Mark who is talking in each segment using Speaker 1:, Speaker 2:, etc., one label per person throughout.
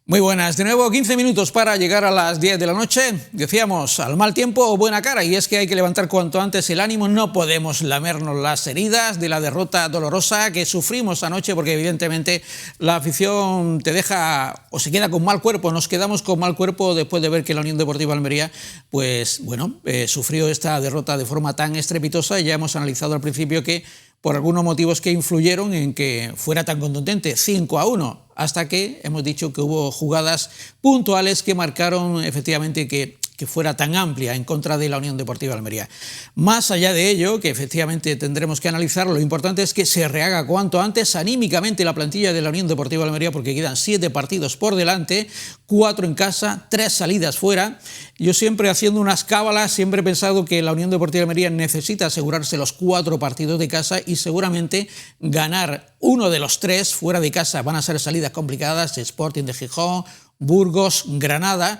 Speaker 1: Muy buenas, de nuevo 15 minutos para llegar a las 10 de la noche. Decíamos, al mal tiempo, buena cara, y es que hay que levantar cuanto antes el ánimo. No podemos lamernos las heridas de la derrota dolorosa que sufrimos anoche, porque evidentemente la afición te deja o se queda con mal cuerpo. Nos quedamos con mal cuerpo después de ver que la Unión Deportiva Almería, pues bueno, sufrió esta derrota de forma tan estrepitosa. Ya hemos analizado al principio que por algunos motivos que influyeron en que fuera tan contundente, 5-1, hasta que hemos dicho que hubo jugadas puntuales que marcaron efectivamente que fuera tan amplia en contra de la Unión Deportiva Almería. Más allá de ello, que efectivamente tendremos que analizar, lo importante es que se rehaga cuanto antes anímicamente la plantilla de la Unión Deportiva Almería, porque quedan 7 partidos por delante, 4 en casa, 3 salidas fuera. Yo siempre, haciendo unas cábalas, siempre he pensado que la Unión Deportiva Almería necesita asegurarse los 4 partidos de casa y seguramente ganar uno de los 3 fuera de casa. Van a ser salidas complicadas, Sporting de Gijón, Burgos, Granada,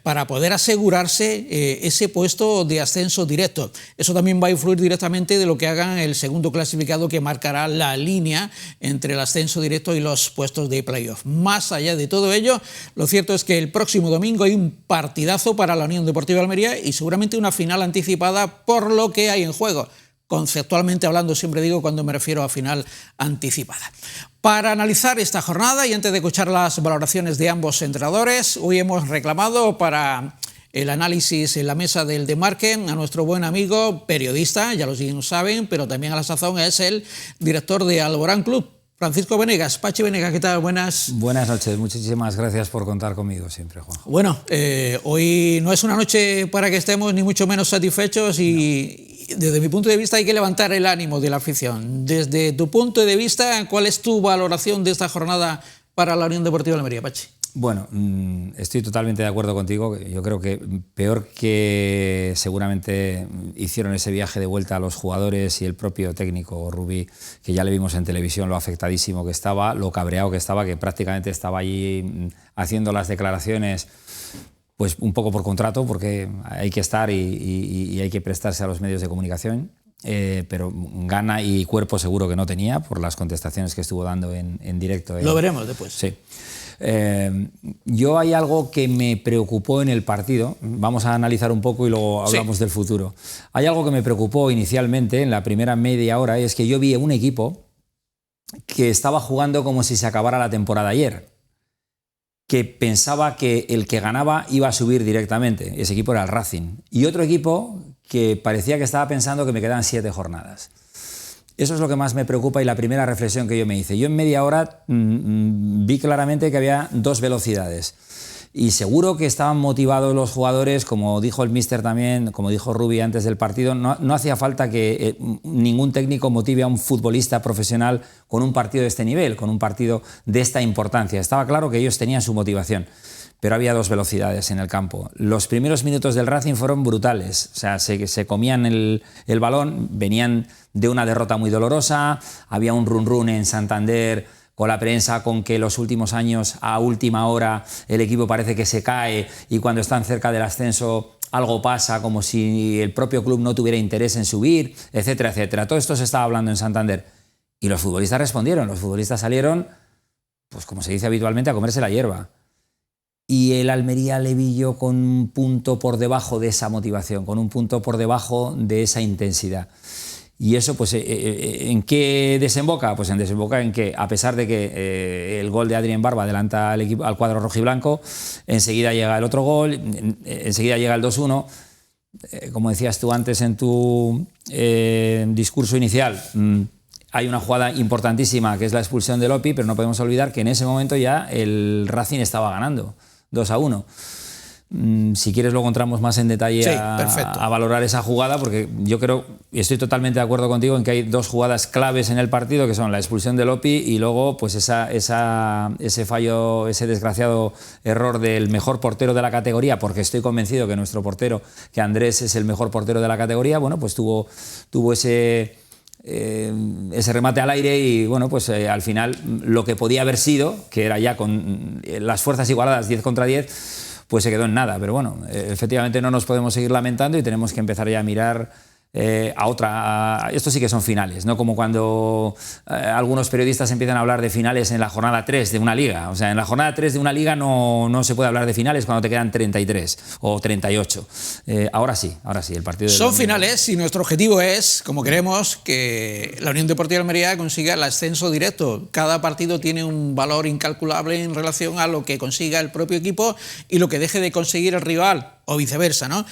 Speaker 1: para poder asegurarse ese puesto de ascenso directo. Eso también va a influir directamente de lo que hagan el segundo clasificado, que marcará la línea entre el ascenso directo y los puestos de playoff. Más allá de todo ello, lo cierto es que el próximo domingo hay un partidazo para la Unión Deportiva Almería y seguramente una final anticipada por lo que hay en juego. Conceptualmente hablando, siempre digo cuando me refiero a final anticipada. Para analizar esta jornada y antes de escuchar las valoraciones de ambos entrenadores, hoy hemos reclamado para el análisis en la mesa del Demarque a nuestro buen amigo, periodista, ya lo saben, pero también a la sazón es el director de Alborán Club, Francisco Venegas. Pachi Venegas, ¿qué tal? Buenas.
Speaker 2: Buenas noches, muchísimas gracias por contar conmigo siempre, Juanjo.
Speaker 1: Bueno, hoy no es una noche para que estemos ni mucho menos satisfechos y desde mi punto de vista hay que levantar el ánimo de la afición. Desde tu punto de vista, ¿cuál es tu valoración de esta jornada para la Unión Deportiva Almería, Pachi?
Speaker 2: Bueno, estoy totalmente de acuerdo contigo. Yo creo que peor que seguramente hicieron ese viaje de vuelta a los jugadores y el propio técnico Rubí, que ya le vimos en televisión lo afectadísimo que estaba, lo cabreado que prácticamente estaba allí haciendo las declaraciones pues un poco por contrato, porque hay que estar y hay que prestarse a los medios de comunicación, pero gana y cuerpo seguro que no tenía por las contestaciones que estuvo dando en directo.
Speaker 1: Lo veremos después.
Speaker 2: Sí. Yo hay algo que me preocupó en el partido, vamos a analizar un poco y luego hablamos del futuro. Hay algo que me preocupó inicialmente en la primera media hora, y es que yo vi un equipo que estaba jugando como si se acabara la temporada ayer, que pensaba que el que ganaba iba a subir directamente. Ese equipo era el Racing. Y otro equipo que parecía que estaba pensando que me quedan 7 jornadas. Eso es lo que más me preocupa y la primera reflexión que yo me hice. Yo en media hora vi claramente que había 2 velocidades. Y seguro que estaban motivados los jugadores, como dijo el míster también, como dijo Rubí antes del partido. No hacía falta que ningún técnico motive a un futbolista profesional con un partido de este nivel, con un partido de esta importancia. Estaba claro que ellos tenían su motivación, pero había 2 velocidades en el campo. Los primeros minutos del Racing fueron brutales. O sea, se comían el balón, venían de una derrota muy dolorosa, había un run-run en Santander con la prensa, con que los últimos años a última hora el equipo parece que se cae y cuando están cerca del ascenso algo pasa, como si el propio club no tuviera interés en subir, etcétera, etcétera. Todo esto se estaba hablando en Santander. Y los futbolistas respondieron, los futbolistas salieron, pues como se dice habitualmente, a comerse la hierba. Y el Almería le vi yo con un punto por debajo de esa motivación, con un punto por debajo de esa intensidad. Y eso, pues, ¿en qué desemboca? Pues desemboca en que, a pesar de que el gol de Adrián Barba adelanta al cuadro rojiblanco, enseguida llega el otro gol, enseguida llega el 2-1. Como decías tú antes en tu discurso inicial, hay una jugada importantísima que es la expulsión de Lopi, pero no podemos olvidar que en ese momento ya el Racing estaba ganando 2-1. Si quieres luego entramos más en detalle a valorar esa jugada, porque yo creo, y estoy totalmente de acuerdo contigo en que hay 2 jugadas claves en el partido, que son la expulsión de Lopi y luego pues ese fallo, ese desgraciado error del mejor portero de la categoría, porque estoy convencido que nuestro portero, que Andrés es el mejor portero de la categoría, bueno, pues tuvo ese remate al aire y bueno, pues al final lo que podía haber sido, que era ya con las fuerzas igualadas 10 contra 10, pues se quedó en nada. Pero bueno, efectivamente no nos podemos seguir lamentando y tenemos que empezar ya a mirar Esto sí que son finales, no como cuando algunos periodistas empiezan a hablar de finales en la jornada 3 de una liga. O sea, en la jornada 3 de una liga no se puede hablar de finales cuando te quedan 33 o 38. Ahora sí, el partido
Speaker 1: son finales y nuestro objetivo es, como queremos, que la Unión Deportiva Almería consiga el ascenso directo. Cada partido tiene un valor incalculable en relación a lo que consiga el propio equipo y lo que deje de conseguir el rival, o viceversa, ¿no?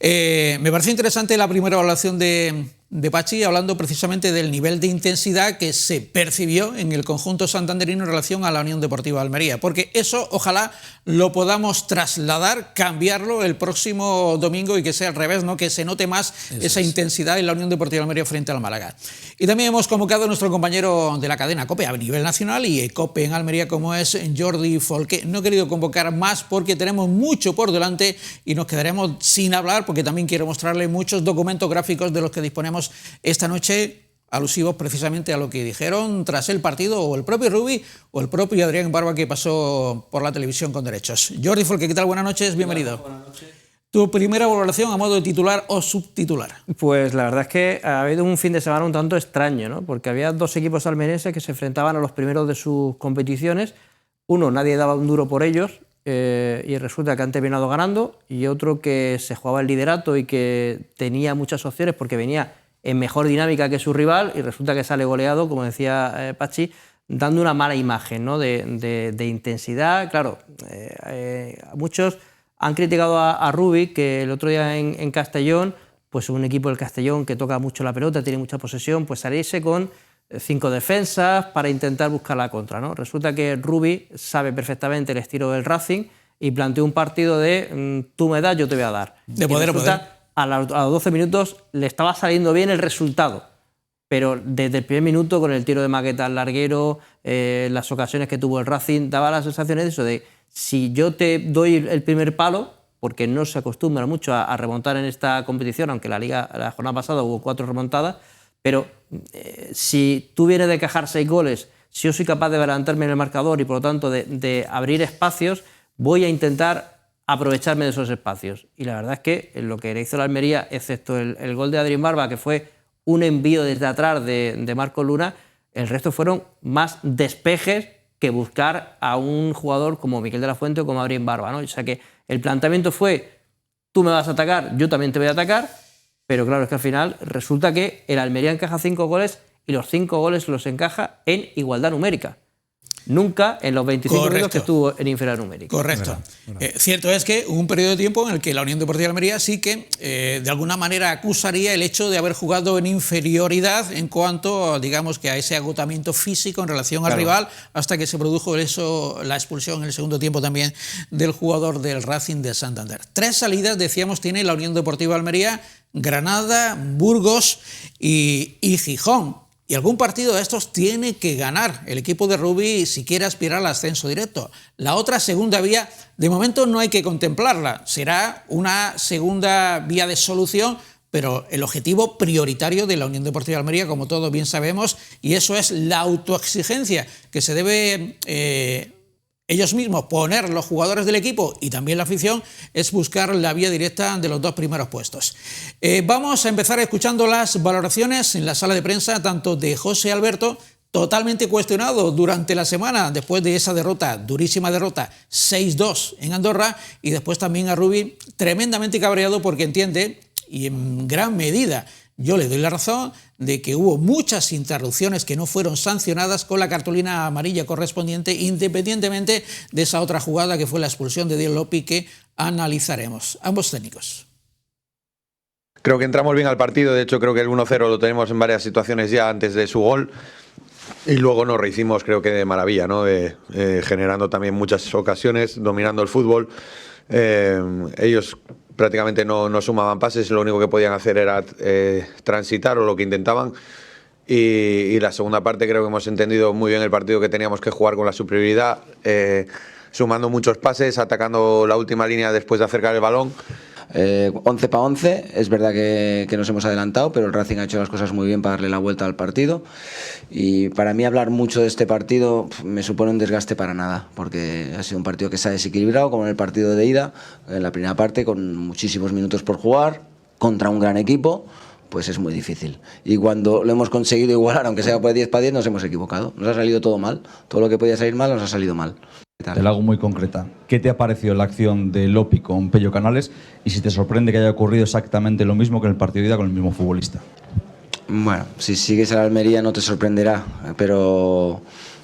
Speaker 1: Me pareció interesante la primera evaluación de Pachi, hablando precisamente del nivel de intensidad que se percibió en el conjunto santanderino en relación a la Unión Deportiva Almería, porque eso ojalá lo podamos trasladar, cambiarlo el próximo domingo y que sea al revés, ¿no? Que se note más esa intensidad en la Unión Deportiva Almería frente al Málaga. Y también hemos convocado a nuestro compañero de la cadena COPE a nivel nacional y COPE en Almería, como es Jordi Folqué. No he querido convocar más porque tenemos mucho por delante y nos quedaremos sin hablar, porque también quiero mostrarle muchos documentos gráficos de los que disponemos esta noche, alusivos precisamente a lo que dijeron tras el partido o el propio Rubi o el propio Adrián Barba, que pasó por la televisión con derechos. Jordi Folqué, ¿qué tal? Buenas noches, bienvenido. Buenas noches. ¿Tu primera valoración a modo de titular o subtitular?
Speaker 3: Pues la verdad es que ha habido un fin de semana un tanto extraño, ¿no? Porque había dos equipos almerienses que se enfrentaban a los primeros de sus competiciones. Uno, nadie daba un duro por ellos, y resulta que han terminado ganando, y otro que se jugaba el liderato y que tenía muchas opciones porque venía en mejor dinámica que su rival y resulta que sale goleado, como decía Pachi, dando una mala imagen, ¿no? de intensidad. Claro, muchos han criticado a Rubi, que el otro día en Castellón, pues un equipo del Castellón que toca mucho la pelota, tiene mucha posesión, pues salirse con 5 defensas para intentar buscar la contra, ¿no? Resulta que Rubi sabe perfectamente el estilo del Racing y planteó un partido de tú me das, yo te voy a dar.
Speaker 1: De poder a poder.
Speaker 3: A los 12 minutos le estaba saliendo bien el resultado, pero desde el primer minuto, con el tiro de Maqueta al larguero, las ocasiones que tuvo el Racing, daba las sensaciones de eso, de si yo te doy el primer palo, porque no se acostumbra mucho a remontar en esta competición, aunque la jornada pasada hubo 4 remontadas, pero si tú vienes de encajar 6 goles, si yo soy capaz de adelantarme en el marcador y por lo tanto de abrir espacios, voy a intentar aprovecharme de esos espacios. Y la verdad es que lo que le hizo la Almería, excepto el gol de Adrián Barba, que fue un envío desde atrás de Marcos Luna, el resto fueron más despejes que buscar a un jugador como Miquel de la Fuente o como Adrián Barba, ¿no? O sea que el planteamiento fue, tú me vas a atacar, yo también te voy a atacar, pero claro, es que al final resulta que el Almería encaja 5 goles y los 5 goles los encaja en igualdad numérica. Nunca en los 25 minutos que estuvo en inferior numérica.
Speaker 1: Correcto. Cierto es que hubo un periodo de tiempo en el que la Unión Deportiva de Almería sí que de alguna manera acusaría el hecho de haber jugado en inferioridad en cuanto, digamos, que a ese agotamiento físico en relación al rival, hasta que se produjo la expulsión en el segundo tiempo también del jugador del Racing de Santander. 3 salidas, decíamos, tiene la Unión Deportiva de Almería: Granada, Burgos y Gijón. Y algún partido de estos tiene que ganar el equipo de Rubi si quiere aspirar al ascenso directo. La otra segunda vía, de momento no hay que contemplarla. Será una segunda vía de solución, pero el objetivo prioritario de la Unión Deportiva de Almería, como todos bien sabemos, y eso es la autoexigencia que se debe ellos mismos poner, los jugadores del equipo y también la afición, es buscar la vía directa de los 2 primeros puestos. Vamos a empezar escuchando las valoraciones en la sala de prensa, tanto de José Alberto, totalmente cuestionado durante la semana después de esa derrota, durísima derrota, 6-2 en Andorra, y después también a Rubi, tremendamente cabreado porque entiende, y en gran medida yo le doy la razón, de que hubo muchas interrupciones que no fueron sancionadas con la cartulina amarilla correspondiente, independientemente de esa otra jugada que fue la expulsión de Diego López, que analizaremos. Ambos técnicos.
Speaker 4: Creo que entramos bien al partido, de hecho creo que el 1-0 lo tenemos en varias situaciones ya antes de su gol, y luego nos rehicimos, creo que de maravilla, ¿no? Generando también muchas ocasiones, dominando el fútbol. Ellos prácticamente no sumaban pases, lo único que podían hacer era transitar, o lo que intentaban, y la segunda parte creo que hemos entendido muy bien el partido, que teníamos que jugar con la superioridad, sumando muchos pases, atacando la última línea después de acercar el balón.
Speaker 5: 11 para 11, es verdad que nos hemos adelantado, pero el Racing ha hecho las cosas muy bien para darle la vuelta al partido, y para mí hablar mucho de este partido me supone un desgaste para nada, porque ha sido un partido que se ha desequilibrado, como en el partido de ida, en la primera parte, con muchísimos minutos por jugar, contra un gran equipo, pues es muy difícil. Y cuando lo hemos conseguido igualar, aunque sea por 10-10, nos hemos equivocado. Nos ha salido todo mal. Todo lo que podía salir mal nos ha salido mal.
Speaker 6: Te la hago muy concreta. ¿Qué te ha parecido la acción de Lopi con Pello Canales y si te sorprende que haya ocurrido exactamente lo mismo que en el partido de ida con el mismo futbolista?
Speaker 5: Bueno, si sigues a la Almería no te sorprenderá, pero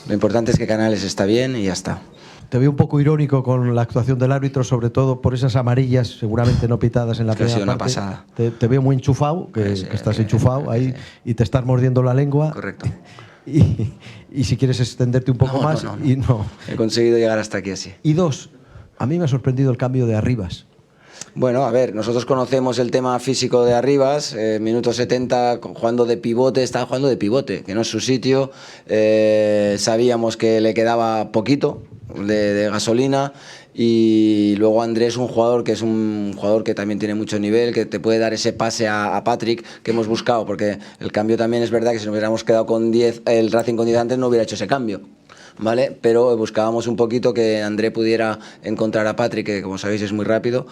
Speaker 5: lo importante es que Canales está bien y ya está.
Speaker 7: Te veo un poco irónico con la actuación del árbitro, sobre todo por esas amarillas seguramente no pitadas en la primera parte.
Speaker 5: Pasada.
Speaker 7: Te veo muy enchufado, que estás enchufado ahí y te estás mordiendo la lengua.
Speaker 5: Correcto.
Speaker 7: Y si quieres extenderte un poco más.
Speaker 5: No.
Speaker 7: Y no.
Speaker 5: He conseguido llegar hasta aquí así.
Speaker 7: Y dos, a mí me ha sorprendido el cambio de Arribas.
Speaker 5: Bueno, a ver, nosotros conocemos el tema físico de Arribas, minuto 70 jugando de pivote, estaba jugando de pivote, que no es su sitio, sabíamos que le quedaba poquito de gasolina y luego Andrés, un jugador que también tiene mucho nivel, que te puede dar ese pase a Patrick que hemos buscado, porque el cambio también es verdad que si nos hubiéramos quedado con 10, el Racing con 10 antes no hubiera hecho ese cambio. ¿Vale? Pero buscábamos un poquito que André pudiera encontrar a Patrick, que como sabéis es muy rápido,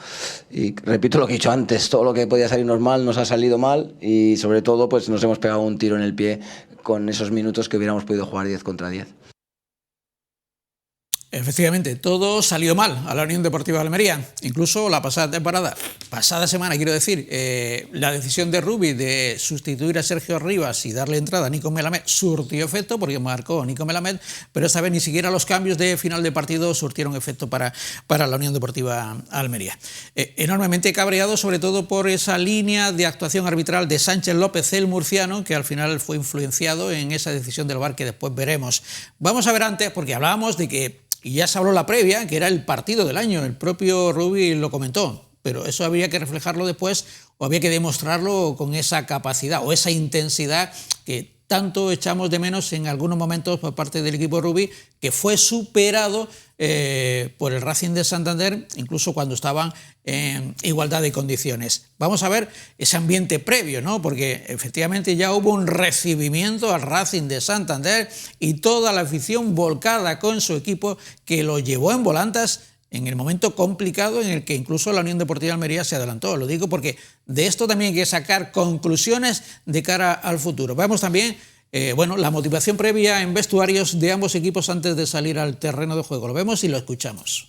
Speaker 5: y repito lo que he dicho antes, todo lo que podía salirnos mal nos ha salido mal y sobre todo pues nos hemos pegado un tiro en el pie con esos minutos que hubiéramos podido jugar 10 contra 10.
Speaker 1: Efectivamente, todo salió mal a la Unión Deportiva de Almería, incluso la pasada semana quiero decir, la decisión de Rubi de sustituir a Sergio Arribas y darle entrada a Nico Melamed surtió efecto porque marcó Nico Melamed, pero esta vez ni siquiera los cambios de final de partido surtieron efecto para la Unión Deportiva Almería. Enormemente cabreado sobre todo por esa línea de actuación arbitral de Sánchez López, el murciano, que al final fue influenciado en esa decisión del VAR que después veremos. Vamos a ver antes, porque hablábamos de que y ya se habló la previa, que era el partido del año, el propio Rubi lo comentó, pero eso habría que reflejarlo después o había que demostrarlo con esa capacidad o esa intensidad que tanto echamos de menos en algunos momentos por parte del equipo Rubi, que fue superado por el Racing de Santander, incluso cuando estaban en igualdad de condiciones. Vamos a ver ese ambiente previo, ¿no? Porque efectivamente ya hubo un recibimiento al Racing de Santander y toda la afición volcada con su equipo que lo llevó en volantas en el momento complicado en el que incluso la Unión Deportiva de Almería se adelantó. Lo digo porque de esto también hay que sacar conclusiones de cara al futuro. Vemos también la motivación previa en vestuarios de ambos equipos antes de salir al terreno de juego. Lo vemos y lo escuchamos.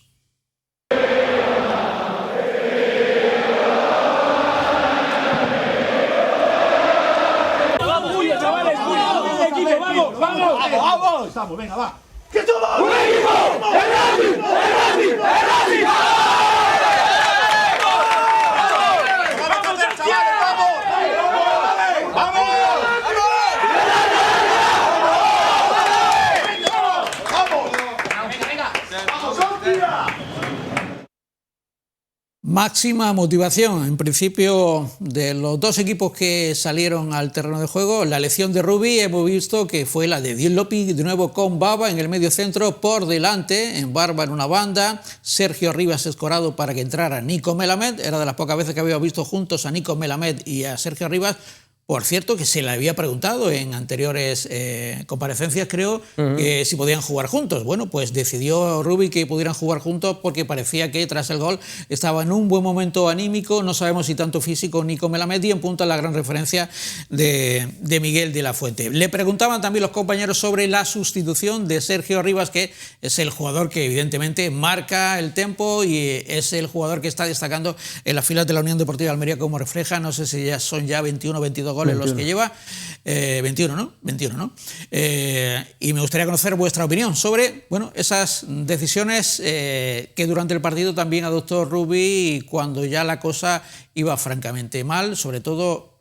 Speaker 8: ¡Vamos! ¡Vamos! ¡Venga, va! ¡Que somos un equipo! ¡El Racing!
Speaker 1: Máxima motivación, en principio, de los dos equipos que salieron al terreno de juego. La elección de Rubi hemos visto que fue la de Diez Lopi, de nuevo con Baba en el medio centro, por delante, en Barba en una banda, Sergio Arribas escorado para que entrara Nico Melamed. Era de las pocas veces que había visto juntos a Nico Melamed y a Sergio Arribas. Por cierto, que se le había preguntado en anteriores comparecencias, creo, que si podían jugar juntos. Bueno, pues decidió Rubi que pudieran jugar juntos porque parecía que tras el gol estaba en un buen momento anímico, no sabemos si tanto físico, Nico Melamed, y en punta la gran referencia de Miguel de la Fuente. Le preguntaban también los compañeros sobre la sustitución de Sergio Arribas, que es el jugador que evidentemente marca el tempo y es el jugador que está destacando en las filas de la Unión Deportiva de Almería, como refleja, no sé si ya son 21 o 22 goles 21. Los que lleva, 21, ¿no? 21, ¿no? Y me gustaría conocer vuestra opinión sobre, esas decisiones que durante el partido también adoptó Rubi cuando ya la cosa iba francamente mal, sobre todo,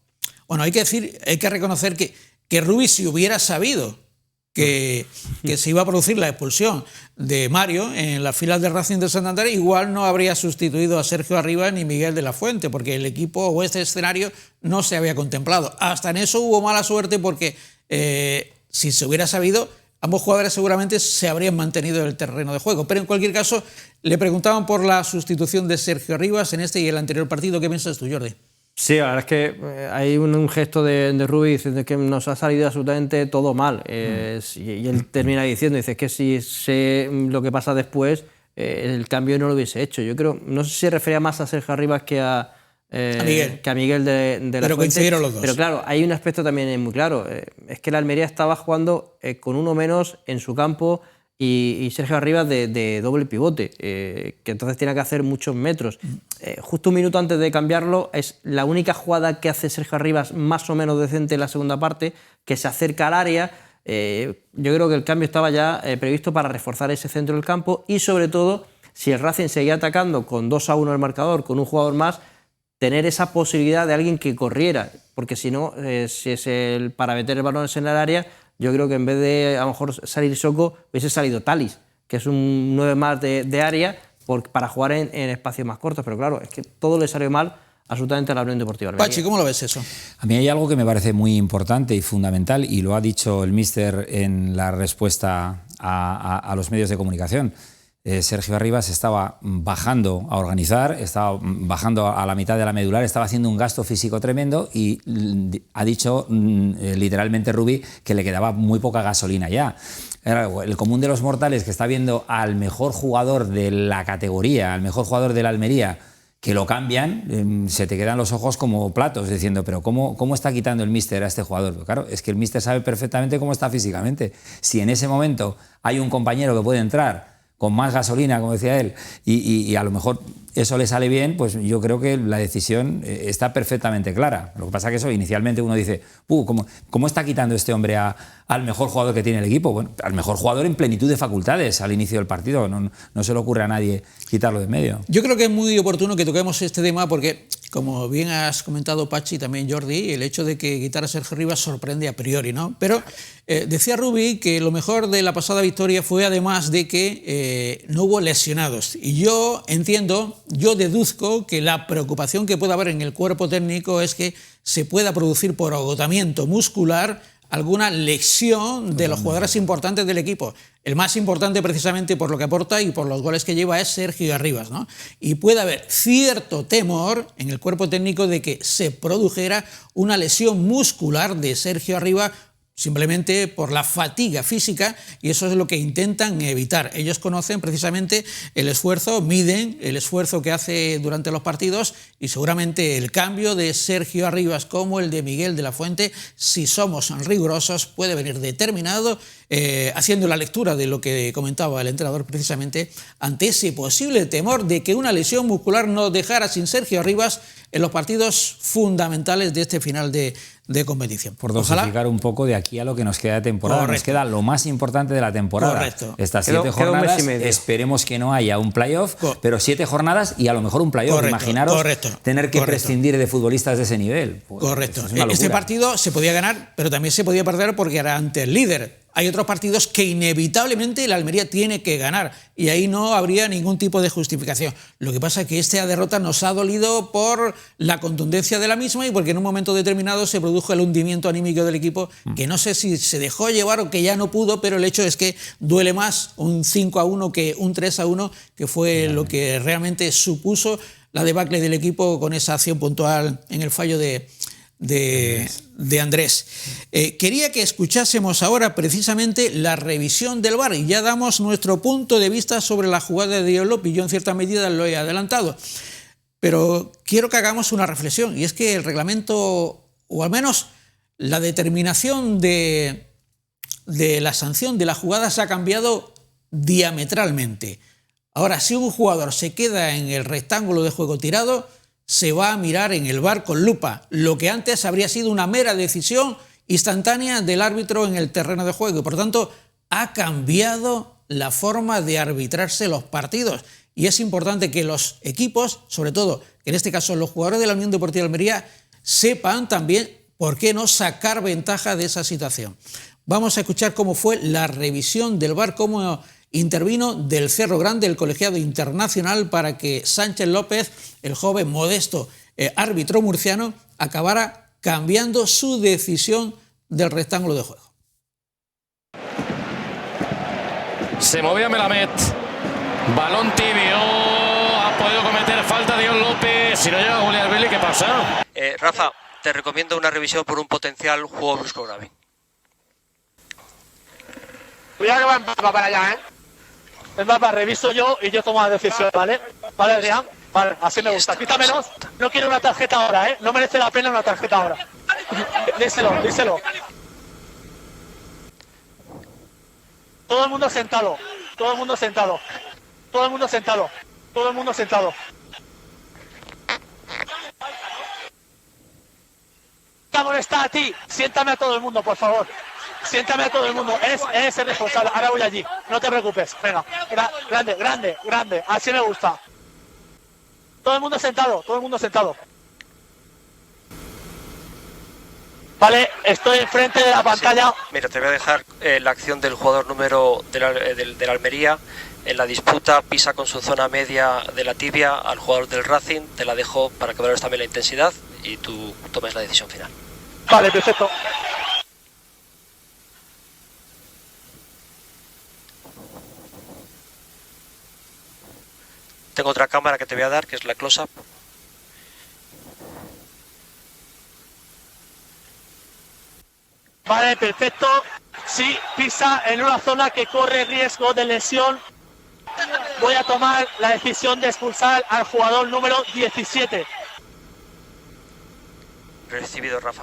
Speaker 1: hay que reconocer que Rubi, si hubiera sabido que se iba a producir la expulsión de Mario en las filas del Racing de Santander, igual no habría sustituido a Sergio Arribas ni Miguel de la Fuente, porque el equipo o este escenario no se había contemplado. Hasta en eso hubo mala suerte porque si se hubiera sabido, ambos jugadores seguramente se habrían mantenido en el terreno de juego. Pero en cualquier caso, le preguntaban por la sustitución de Sergio Arribas en este y el anterior partido. ¿Qué piensas tú, Jordi?
Speaker 3: Sí, la verdad es que hay un gesto de Rubi diciendo que nos ha salido absolutamente todo mal. Y él termina diciendo, dice que si sé lo que pasa después, el cambio no lo hubiese hecho. Yo creo, no sé si se refería más a Sergio Arribas que a que a Miguel de la
Speaker 1: Pero
Speaker 3: Fuente.
Speaker 1: coincidieron los dos.
Speaker 3: Pero claro, hay un aspecto también muy claro. Es que la Almería estaba jugando con uno menos en su campo y Sergio Arribas de doble pivote, que entonces tiene que hacer muchos metros. Justo un minuto antes de cambiarlo, es la única jugada que hace Sergio Arribas más o menos decente en la segunda parte, que se acerca al área. Yo creo que el cambio estaba ya previsto para reforzar ese centro del campo y sobre todo, si el Racing seguía atacando con 2-1 el marcador, con un jugador más, tener esa posibilidad de alguien que corriera, porque si no, si es para meter el balón en el área, yo creo que en vez de a lo mejor salir Soko, hubiese salido Talis, que es un 9 más de área para jugar en espacios más cortos. Pero claro, es que todo le salió mal absolutamente a la Unión Deportiva Almería.
Speaker 1: Pachi, ¿cómo lo ves eso?
Speaker 2: A mí hay algo que me parece muy importante y fundamental, y lo ha dicho el míster en la respuesta a los medios de comunicación. Sergio Arribas estaba bajando a organizar, estaba bajando a la mitad de la medular, estaba haciendo un gasto físico tremendo y ha dicho literalmente Rubí que le quedaba muy poca gasolina ya. El común de los mortales que está viendo al mejor jugador de la categoría, al mejor jugador de la Almería, que lo cambian, se te quedan los ojos como platos diciendo, pero ¿cómo está quitando el míster a este jugador? Pero claro, es que el míster sabe perfectamente cómo está físicamente. Si en ese momento hay un compañero que puede entrar con más gasolina, como decía él, y a lo mejor eso le sale bien, pues yo creo que la decisión está perfectamente clara. Lo que pasa es que eso, inicialmente uno dice, ¿cómo está quitando este hombre al mejor jugador que tiene el equipo? Bueno, al mejor jugador en plenitud de facultades al inicio del partido. No se le ocurre a nadie quitarlo de en medio.
Speaker 1: Yo creo que es muy oportuno que toquemos este tema porque, como bien has comentado Pachi y también Jordi, el hecho de que quitar a Sergio Arribas sorprende a priori, ¿no? Pero decía Rubí que lo mejor de la pasada victoria fue además de que no hubo lesionados. Y yo entiendo, yo deduzco que la preocupación que pueda haber en el cuerpo técnico es que se pueda producir por agotamiento muscular alguna lesión de los jugadores importantes del equipo. El más importante precisamente por lo que aporta y por los goles que lleva es Sergio Arribas, ¿no? Y puede haber cierto temor en el cuerpo técnico de que se produjera una lesión muscular de Sergio Arribas simplemente por la fatiga física, y eso es lo que intentan evitar. Ellos conocen precisamente el esfuerzo, miden el esfuerzo que hace durante los partidos, y seguramente el cambio de Sergio Arribas como el de Miguel de la Fuente, si somos rigurosos, puede venir determinado, haciendo la lectura de lo que comentaba el entrenador precisamente, ante ese posible temor de que una lesión muscular nos dejara sin Sergio Arribas en los partidos fundamentales de este final de competición.
Speaker 2: Por dosificar un poco de aquí a lo que nos queda de temporada.
Speaker 1: Correcto.
Speaker 2: Nos queda lo más importante de la temporada.
Speaker 1: Correcto.
Speaker 2: Estas 7 jornadas, esperemos que no haya un playoff, pero 7 jornadas y a lo mejor un playoff.
Speaker 1: Correcto.
Speaker 2: Imaginaros tener que prescindir de futbolistas de ese nivel. Pues,
Speaker 1: correcto.
Speaker 2: Es una locura.
Speaker 1: Este partido se podía ganar, pero también se podía perder porque era ante el líder. Hay otros partidos que inevitablemente la Almería tiene que ganar y ahí no habría ningún tipo de justificación. Lo que pasa es que esta derrota nos ha dolido por la contundencia de la misma y porque en un momento determinado se produjo el hundimiento anímico del equipo, que no sé si se dejó llevar o que ya no pudo, pero el hecho es que duele más un 5-1 que un 3-1, que fue lo que realmente supuso la debacle del equipo con esa acción puntual en el fallo de Andrés. Quería que escuchásemos ahora precisamente la revisión del VAR y ya damos nuestro punto de vista sobre la jugada de Diego López. Yo en cierta medida lo he adelantado, pero quiero que hagamos una reflexión, y es que el reglamento, o al menos la determinación de la sanción de la jugada, se ha cambiado diametralmente. Ahora, si un jugador se queda en el rectángulo de juego tirado, se va a mirar en el VAR con lupa, lo que antes habría sido una mera decisión instantánea del árbitro en el terreno de juego. Y por tanto, ha cambiado la forma de arbitrarse los partidos. Y es importante que los equipos, sobre todo, en este caso los jugadores de la Unión Deportiva Almería, sepan también por qué no sacar ventaja de esa situación. Vamos a escuchar cómo fue la revisión del VAR, cómo intervino del Cerro Grande, el colegiado internacional, para que Sánchez López, el joven modesto árbitro murciano, acabara cambiando su decisión del rectángulo de juego.
Speaker 9: Se movía Melamed, balón tibio, ha podido cometer falta Diego López. Si no llega Julián Belli, ¿qué pasa?
Speaker 10: Rafa, te recomiendo una revisión por un potencial juego brusco grave.
Speaker 8: Cuidado que va Mbappa para allá, ¿eh? Mbappa, reviso yo y yo tomo la decisión, ¿vale? Vale, Adrián. Vale, así me gusta. Quítamelos. No quiero una tarjeta ahora, ¿eh? No merece la pena una tarjeta ahora. Díselo. Todo el mundo sentado. ¿Qué molesta a ti? Siéntame a todo el mundo, por favor. Siéntame a todo el mundo. Eres el responsable. Ahora voy allí. No te preocupes. Venga. Grande. Así me gusta. Todo el mundo sentado. Vale, estoy enfrente de la pantalla.
Speaker 10: Sí. Mira, te voy a dejar la acción del jugador número del Almería. En la disputa pisa con su zona media de la tibia al jugador del Racing. Te la dejo para que valores también la intensidad y tú tomes la decisión final.
Speaker 8: Vale, perfecto.
Speaker 10: Tengo otra cámara que te voy a dar, que es la close-up.
Speaker 8: Vale, perfecto. Sí, pisa en una zona que corre riesgo de lesión. Voy a tomar la decisión de expulsar al jugador número 17.
Speaker 10: Recibido, Rafa.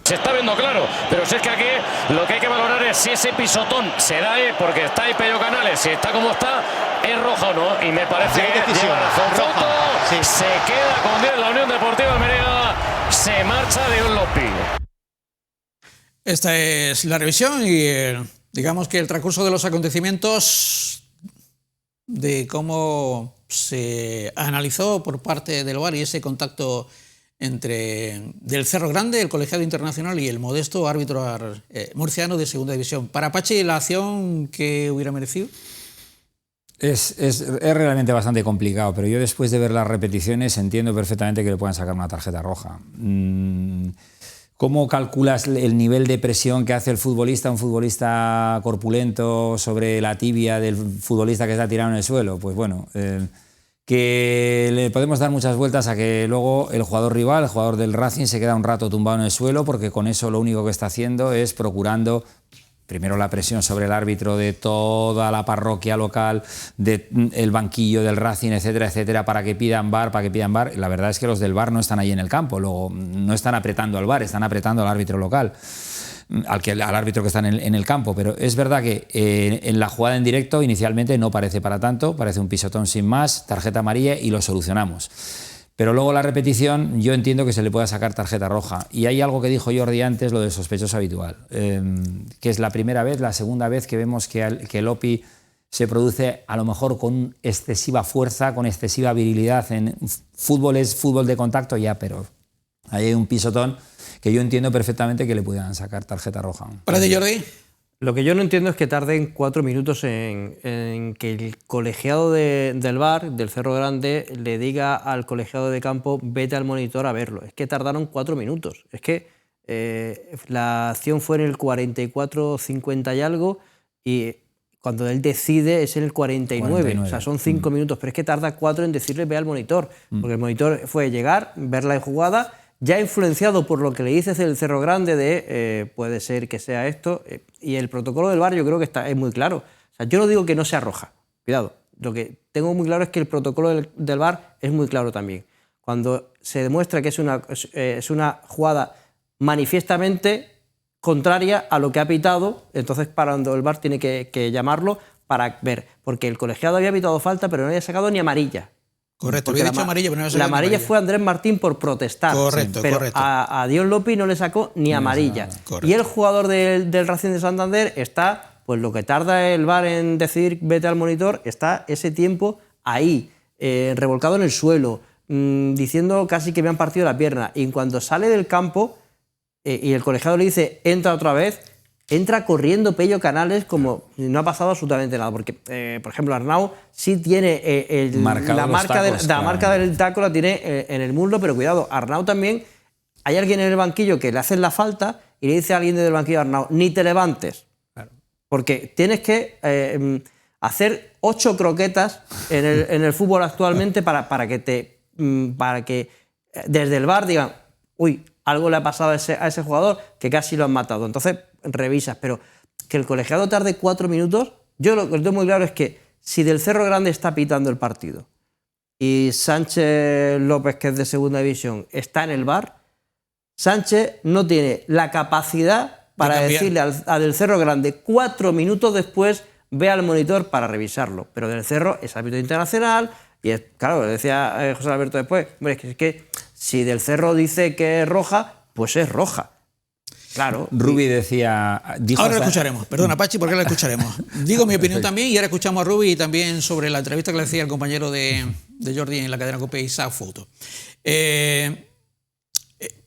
Speaker 9: Se está viendo claro, pero si es que aquí lo que hay que valorar es si ese pisotón se da ahí, porque está ahí Pello Canales, si está como está, es roja o no, y me parece que lleva razón. Sí. Se queda con 10 la Unión Deportiva Almería, se marcha Dion Lopi.
Speaker 1: Esta es la revisión y digamos que el transcurso de los acontecimientos, de cómo se analizó por parte del VAR y ese contacto entre del Cerro Grande, el colegiado internacional, y el modesto árbitro murciano de segunda división. Para Pachi, ¿la acción que hubiera merecido?
Speaker 2: Es realmente bastante complicado, pero yo después de ver las repeticiones entiendo perfectamente que le puedan sacar una tarjeta roja. ¿Cómo calculas el nivel de presión que hace un futbolista corpulento sobre la tibia del futbolista que está tirado en el suelo? Pues bueno, que le podemos dar muchas vueltas a que luego el jugador rival, el jugador del Racing, se queda un rato tumbado en el suelo, porque con eso lo único que está haciendo es procurando primero la presión sobre el árbitro de toda la parroquia local, del banquillo del Racing, etcétera, etcétera, para que pidan VAR. La verdad es que los del VAR no están ahí en el campo, luego no están apretando al VAR, están apretando al árbitro local, al árbitro que está en el campo. Pero es verdad que en la jugada en directo inicialmente no parece para tanto, parece un pisotón sin más, tarjeta amarilla y lo solucionamos. Pero luego la repetición, yo entiendo que se le pueda sacar tarjeta roja. Y hay algo que dijo Jordi antes, lo del sospechoso habitual, que es la primera vez, la segunda vez que vemos que Lopi se produce a lo mejor con excesiva fuerza, con excesiva virilidad. En fútbol es fútbol de contacto ya, pero ahí hay un pisotón que yo entiendo perfectamente que le pudieran sacar tarjeta roja.
Speaker 1: ¿Para ti, Jordi?
Speaker 3: Lo que yo no entiendo es que tarden 4 minutos en que el colegiado del VAR, del Cerro Grande, le diga al colegiado de campo, vete al monitor a verlo. Es que tardaron 4 minutos. Es que la acción fue en el 44-50 y algo, y cuando él decide es en el 49. O sea, son 5 minutos, pero es que tarda 4 en decirle ve al monitor. Porque el monitor fue llegar, ver la jugada, ya influenciado por lo que le dices del Cerro Grande de puede ser que sea esto, y el protocolo del VAR yo creo que es muy claro. O sea, yo no digo que no sea roja, cuidado, lo que tengo muy claro es que el protocolo del VAR es muy claro también. Cuando se demuestra que es una jugada manifiestamente contraria a lo que ha pitado, entonces cuando el VAR tiene que llamarlo para ver, porque el colegiado había pitado falta pero no había sacado ni amarilla.
Speaker 1: Correcto, había dicho amarilla, pero no
Speaker 3: la amarilla fue Andrés Martín por protestar.
Speaker 1: Correcto,
Speaker 3: pero
Speaker 1: correcto.
Speaker 3: A Dion Lopi no le sacó ni amarilla. Y el jugador del Racing de Santander está, pues lo que tarda el VAR en decidir vete al monitor, está ese tiempo ahí, revolcado en el suelo, diciendo casi que me han partido la pierna. Y cuando sale del campo y el colegiado le dice entra otra vez, entra corriendo Pello Canales como no ha pasado absolutamente nada, porque, por ejemplo, Arnau sí tiene la marca del taco, la tiene en el muslo, pero cuidado, Arnau también, hay alguien en el banquillo que le hacen la falta y le dice a alguien del banquillo a Arnau, ni te levantes, porque tienes que hacer 8 croquetas en el fútbol actualmente para que desde el VAR digan, uy, algo le ha pasado a ese jugador que casi lo han matado. Entonces revisas, pero que el colegiado tarde 4 minutos, yo lo que tengo muy claro es que si del Cerro Grande está pitando el partido y Sánchez López, que es de segunda división, está en el VAR, Sánchez no tiene la capacidad para decirle a Del Cerro Grande 4 minutos después, ve al monitor para revisarlo. Pero Del Cerro es árbitro internacional y es, claro, decía José Alberto después, hombre, es que si Del Cerro dice que es roja, pues es roja. Claro.
Speaker 2: Rubi decía...
Speaker 1: Ahora lo escucharemos. Perdona, Pachi, porque ahora lo escucharemos. Digo mi opinión también y ahora escuchamos a Rubi y también sobre la entrevista que le hacía el compañero de Jordi en la cadena COPE, Isaac Fouto.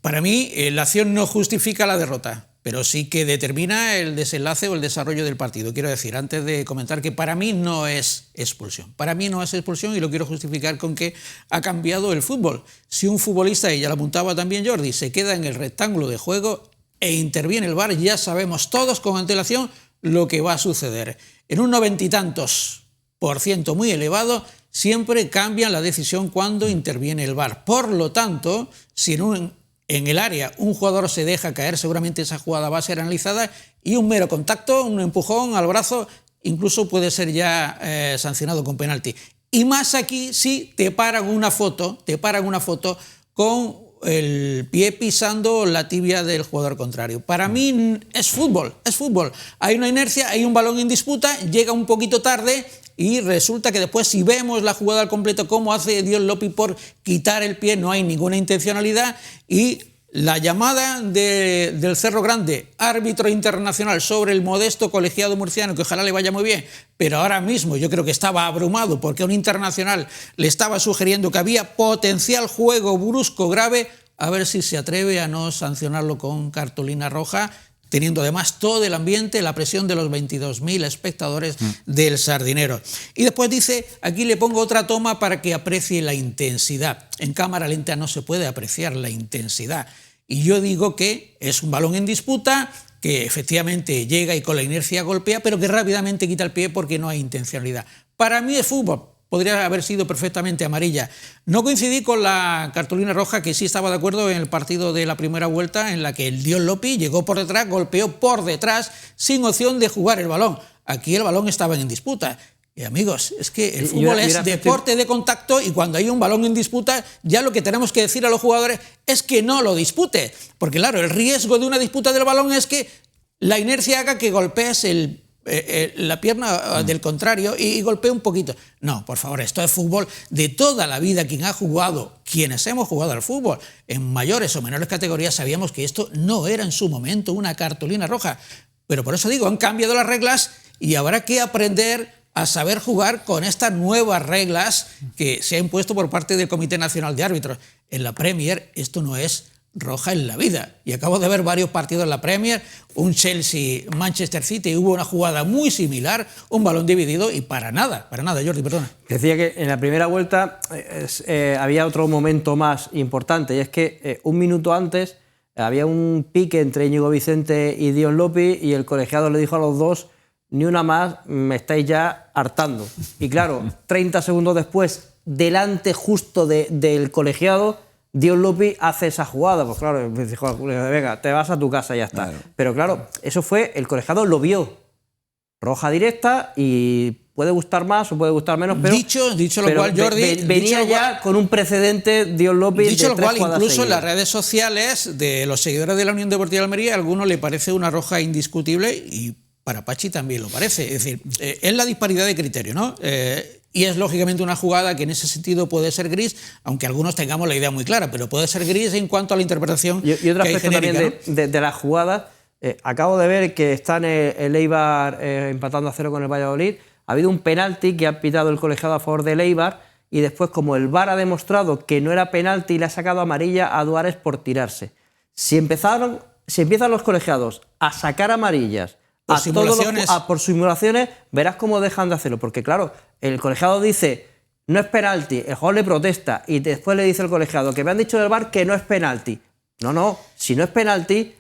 Speaker 1: Para mí, la acción no justifica la derrota, pero sí que determina el desenlace o el desarrollo del partido. Quiero decir, antes de comentar, que para mí no es expulsión. Para mí no es expulsión y lo quiero justificar con que ha cambiado el fútbol. Si un futbolista, y ya lo apuntaba también Jordi, se queda en el rectángulo de juego e interviene el VAR, ya sabemos todos con antelación lo que va a suceder. En un 90 y tantos % muy elevado, siempre cambian la decisión cuando interviene el VAR. Por lo tanto, si en el área un jugador se deja caer, seguramente esa jugada va a ser analizada y un mero contacto, un empujón al brazo, incluso puede ser ya sancionado con penalti. Y más aquí si te paran una foto con el pie pisando la tibia del jugador contrario. Para mí es fútbol. Hay una inercia, hay un balón en disputa, llega un poquito tarde y resulta que después, si vemos la jugada al completo, como hace Dion Lopy por quitar el pie, no hay ninguna intencionalidad y la llamada del Cerro Grande, árbitro internacional, sobre el modesto colegiado murciano, que ojalá le vaya muy bien, pero ahora mismo yo creo que estaba abrumado porque un internacional le estaba sugiriendo que había potencial juego brusco grave, a ver si se atreve a no sancionarlo con cartulina roja, teniendo además todo el ambiente, la presión de los 22.000 espectadores del Sardinero. Y después dice, aquí le pongo otra toma para que aprecie la intensidad. En cámara lenta no se puede apreciar la intensidad. Y yo digo que es un balón en disputa, que efectivamente llega y con la inercia golpea, pero que rápidamente quita el pie porque no hay intencionalidad. Para mí es fútbol. Podría haber sido perfectamente amarilla. No coincidí con la cartulina roja, que sí estaba de acuerdo en el partido de la primera vuelta, en la que el Dion Lopy llegó por detrás, golpeó por detrás, sin opción de jugar el balón. Aquí el balón estaba en disputa. Y amigos, es que el fútbol es deporte de contacto y cuando hay un balón en disputa, ya lo que tenemos que decir a los jugadores es que no lo dispute. Porque claro, el riesgo de una disputa del balón es que la inercia haga que golpees la pierna del contrario y golpee un poquito. No, por favor, esto es fútbol de toda la vida. Quienes hemos jugado al fútbol en mayores o menores categorías, sabíamos que esto no era en su momento una cartulina roja. Pero por eso digo, han cambiado las reglas y habrá que aprender a saber jugar con estas nuevas reglas que se han impuesto por parte del Comité Nacional de Árbitros. En la Premier esto no es roja en la vida. Y acabo de ver varios partidos en la Premier, un Chelsea-Manchester City, hubo una jugada muy similar, un balón dividido y para nada, Jordi, perdona.
Speaker 3: Decía que en la primera vuelta había otro momento más importante y es que un minuto antes había un pique entre Íñigo Vicente y Dion Lopy y el colegiado le dijo a los dos: ni una más, me estáis ya hartando. Y claro, 30 segundos después, delante justo del colegiado, Dion Lopy hace esa jugada. Pues claro, dijo, venga, te vas a tu casa y ya está. Claro. Pero claro, eso fue, el colegiado lo vio. Roja directa y puede gustar más o puede gustar menos, pero...
Speaker 1: Dicho lo cual, Jordi...
Speaker 3: Venía ya con un precedente Dion Lopy.
Speaker 1: Dicho lo cual, incluso en las redes sociales de los seguidores de la Unión Deportiva de Almería, a algunos le parece una roja indiscutible y para Pachi también lo parece. Es decir, es la disparidad de criterio, ¿no? Y es lógicamente una jugada que en ese sentido puede ser gris, aunque algunos tengamos la idea muy clara, pero puede ser gris en cuanto a la interpretación.
Speaker 3: Y otro aspecto genérica, también de la jugada, acabo de ver que están el Eibar empatando a 0 con el Valladolid. Ha habido un penalti que ha pitado el colegiado a favor del Eibar y después, como el VAR ha demostrado que no era penalti, le ha sacado amarilla a Duárez por tirarse. Si empiezan los colegiados a sacar amarillas por simulaciones, verás cómo dejan de hacerlo. Porque claro, el colegiado dice, no es penalti, el jugador le protesta y después le dice al colegiado que me han dicho del VAR que no es penalti. No, si no es penalti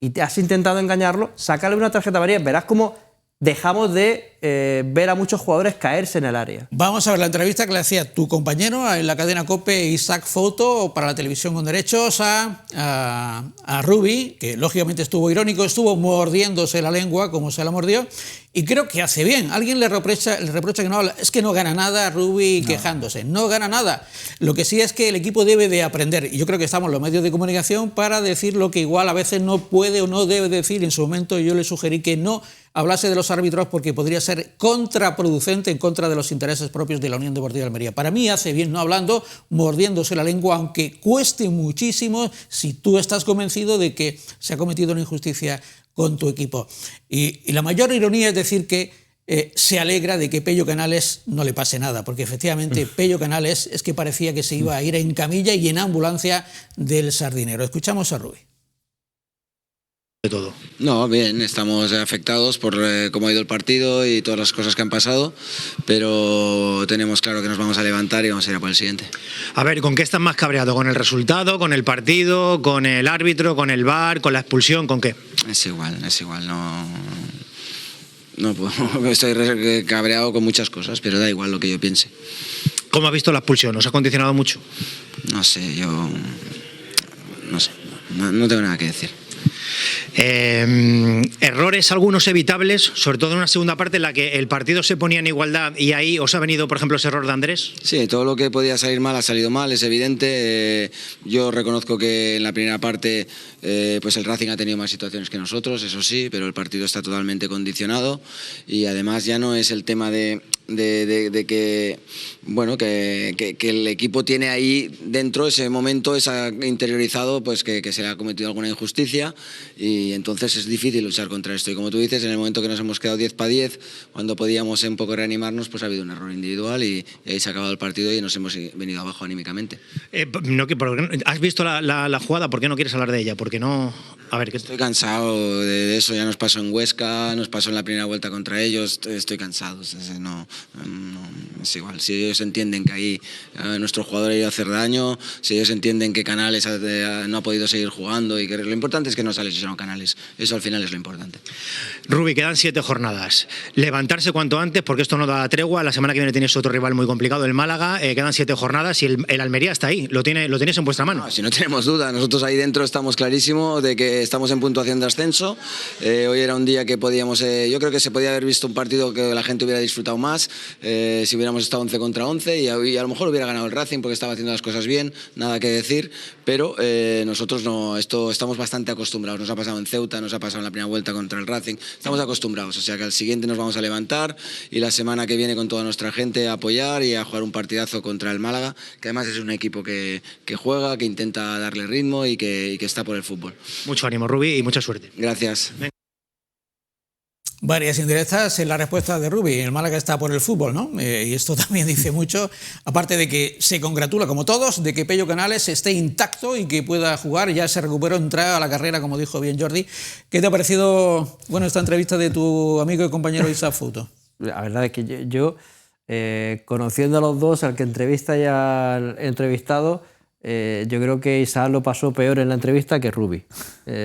Speaker 3: y te has intentado engañarlo, sácale una tarjeta amarilla. Verás cómo dejamos de ver a muchos jugadores caerse en el área.
Speaker 1: Vamos a ver la entrevista que le hacía tu compañero en la cadena COPE, Isaac Fouto, para la televisión con derechos a Rubi, que lógicamente estuvo irónico, estuvo mordiéndose la lengua como se la mordió, y creo que hace bien. Alguien le reprocha que no habla. Es que no gana nada Rubi quejándose, no gana nada. Lo que sí es que el equipo debe de aprender, y yo creo que estamos los medios de comunicación para decir lo que igual a veces no puede o no debe decir. En su momento yo le sugerí que no hablase de los árbitros porque podría ser contraproducente en contra de los intereses propios de la Unión Deportiva de Almería. Para mí hace bien no hablando, mordiéndose la lengua, aunque cueste muchísimo si tú estás convencido de que se ha cometido una injusticia con tu equipo. Y la mayor ironía es decir que se alegra de que Pello Canales no le pase nada, porque efectivamente Pello Canales es que parecía que se iba a ir en camilla y en ambulancia del Sardinero. Escuchamos a Rubí.
Speaker 11: De todo.
Speaker 5: No, bien, estamos afectados por cómo ha ido el partido y todas las cosas que han pasado, pero tenemos claro que nos vamos a levantar y vamos a ir a por el siguiente.
Speaker 11: A ver, ¿con qué estás más cabreado? ¿Con el resultado, con el partido, con el árbitro, con el VAR, con la expulsión, con qué?
Speaker 5: Es igual, no puedo, estoy cabreado con muchas cosas, pero da igual lo que yo piense.
Speaker 11: ¿Cómo has visto la expulsión? ¿Os ha condicionado mucho?
Speaker 5: No sé, no tengo nada que decir.
Speaker 11: Errores algunos evitables, sobre todo en una segunda parte en la que el partido se ponía en igualdad y ahí os ha venido, por ejemplo, ese error de Andrés.
Speaker 5: Sí, todo lo que podía salir mal ha salido mal, es evidente. Yo reconozco que en la primera parte pues el Racing ha tenido más situaciones que nosotros, eso sí, pero el partido está totalmente condicionado y además ya no es el tema de que bueno que el equipo tiene ahí dentro ese momento, esa interiorizado pues que se le ha cometido alguna injusticia y entonces es difícil luchar contra esto y como tú dices, en el momento que nos hemos quedado 10 para 10 cuando podíamos un poco reanimarnos, pues ha habido un error individual y ahí se ha acabado el partido y nos hemos venido abajo anímicamente.
Speaker 11: ¿Has visto la jugada? ¿Por qué no quieres hablar de ella? Porque no... A ver,
Speaker 5: Estoy cansado de eso, ya nos pasó en Huesca, nos pasó en la primera vuelta contra ellos, estoy cansado, no, es igual. Si ellos entienden que ahí nuestro jugador ha ido a hacer daño, si ellos entienden que Canales no ha podido seguir jugando y que lo importante es que no se lesionen Canales, eso al final es lo importante.
Speaker 11: Rubi, quedan 7 jornadas, levantarse cuanto antes porque esto no da tregua, la semana que viene tienes otro rival muy complicado, el Málaga, quedan 7 jornadas y el Almería está ahí, lo tienes en vuestra mano.
Speaker 5: No, si no tenemos duda, nosotros ahí dentro estamos clarísimos de que estamos en puntuación de ascenso. Hoy era un día que podíamos, yo creo que se podía haber visto un partido que la gente hubiera disfrutado más si hubiéramos estado 11 contra 11 y a lo mejor hubiera ganado el Racing porque estaba haciendo las cosas bien, nada que decir, pero nosotros no, esto estamos bastante acostumbrados, nos ha pasado en Ceuta, nos ha pasado en la primera vuelta contra el Racing, estamos acostumbrados, o sea que al siguiente nos vamos a levantar y la semana que viene con toda nuestra gente a apoyar y a jugar un partidazo contra el Málaga, que además es un equipo que juega, que intenta darle ritmo y que está por el fútbol.
Speaker 11: Mucho ánimo, Rubi, y mucha suerte.
Speaker 5: Gracias.
Speaker 11: Venga.
Speaker 1: Varias indirectas en la respuesta de Rubi. El Málaga está por el fútbol, ¿no? Y esto también dice mucho, aparte de que se congratula, como todos, de que Pello Canales esté intacto y que pueda jugar, ya se recuperó, entrar a la carrera, como dijo bien Jordi. ¿Qué te ha parecido, bueno, esta entrevista de tu amigo y compañero Isaac Fouto?
Speaker 3: La verdad es que yo conociendo a los dos, al que entrevista y al entrevistado, yo creo que Isaac lo pasó peor en la entrevista que Rubi,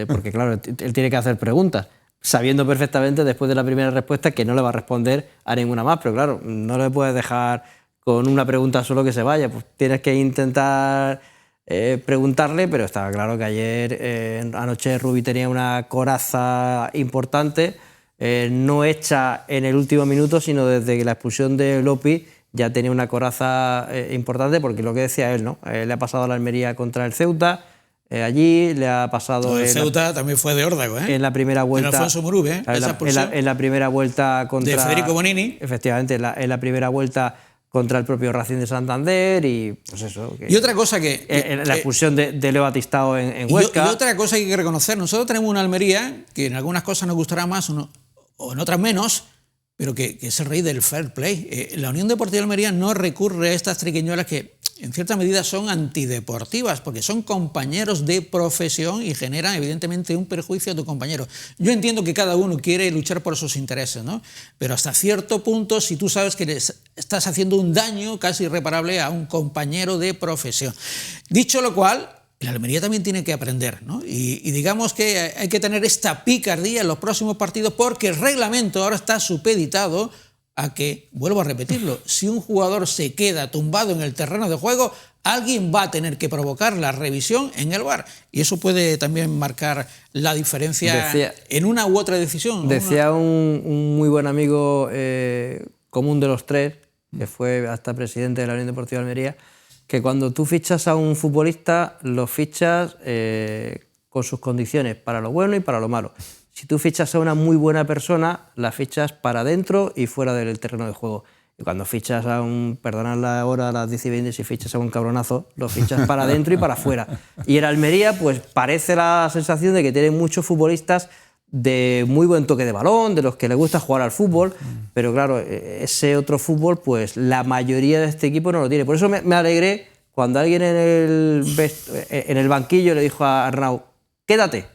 Speaker 3: porque claro, él tiene que hacer preguntas, sabiendo perfectamente después de la primera respuesta que no le va a responder a ninguna más, pero claro, no le puedes dejar con una pregunta solo que se vaya, pues tienes que intentar preguntarle, pero estaba claro que ayer, anoche Rubi tenía una coraza importante, no hecha en el último minuto, sino desde que la expulsión de Lopi ya tenía una coraza importante, porque lo que decía él, ¿no? Le ha pasado a la Almería contra el Ceuta, allí le ha pasado...
Speaker 1: El Ceuta también fue de órdago, ¿eh?
Speaker 3: En la primera vuelta...
Speaker 1: En Alfonso Murubi, ¿eh?
Speaker 3: En la primera vuelta contra...
Speaker 1: De Federico Bonini.
Speaker 3: Efectivamente, en la primera vuelta contra el propio Racing de Santander y pues eso.
Speaker 1: Y otra cosa que...
Speaker 3: la expulsión de Leo Batistao en Huesca.
Speaker 1: Y otra cosa que hay que reconocer, nosotros tenemos una Almería que en algunas cosas nos gustará más o en otras menos, pero que es el rey del fair play. La Unión Deportiva de Almería no recurre a estas triquiñuelas que en cierta medida son antideportivas, porque son compañeros de profesión y generan evidentemente un perjuicio a tu compañero. Yo entiendo que cada uno quiere luchar por sus intereses, ¿no? Pero hasta cierto punto, si tú sabes que estás haciendo un daño casi irreparable a un compañero de profesión. Dicho lo cual, la Almería también tiene que aprender, ¿no? Y digamos que hay que tener esta picardía en los próximos partidos porque el reglamento ahora está supeditado a que, vuelvo a repetirlo, si un jugador se queda tumbado en el terreno de juego, alguien va a tener que provocar la revisión en el VAR. Y eso puede también marcar la diferencia en una u otra decisión.
Speaker 3: Decía un muy buen amigo común de los tres, que fue hasta presidente de la Unión Deportiva de Almería, que cuando tú fichas a un futbolista, lo fichas con sus condiciones, para lo bueno y para lo malo. Si tú fichas a una muy buena persona, la fichas para dentro y fuera del terreno de juego. Y cuando fichas a un, perdonad la hora, a las 10 y 20, si fichas a un cabronazo, lo fichas para dentro y para afuera. Y en Almería, pues parece la sensación de que tienen muchos futbolistas de muy buen toque de balón, de los que les gusta jugar al fútbol, pero claro, ese otro fútbol, pues la mayoría de este equipo no lo tiene. Por eso me alegré cuando alguien en el banquillo le dijo a Arnau, quédate.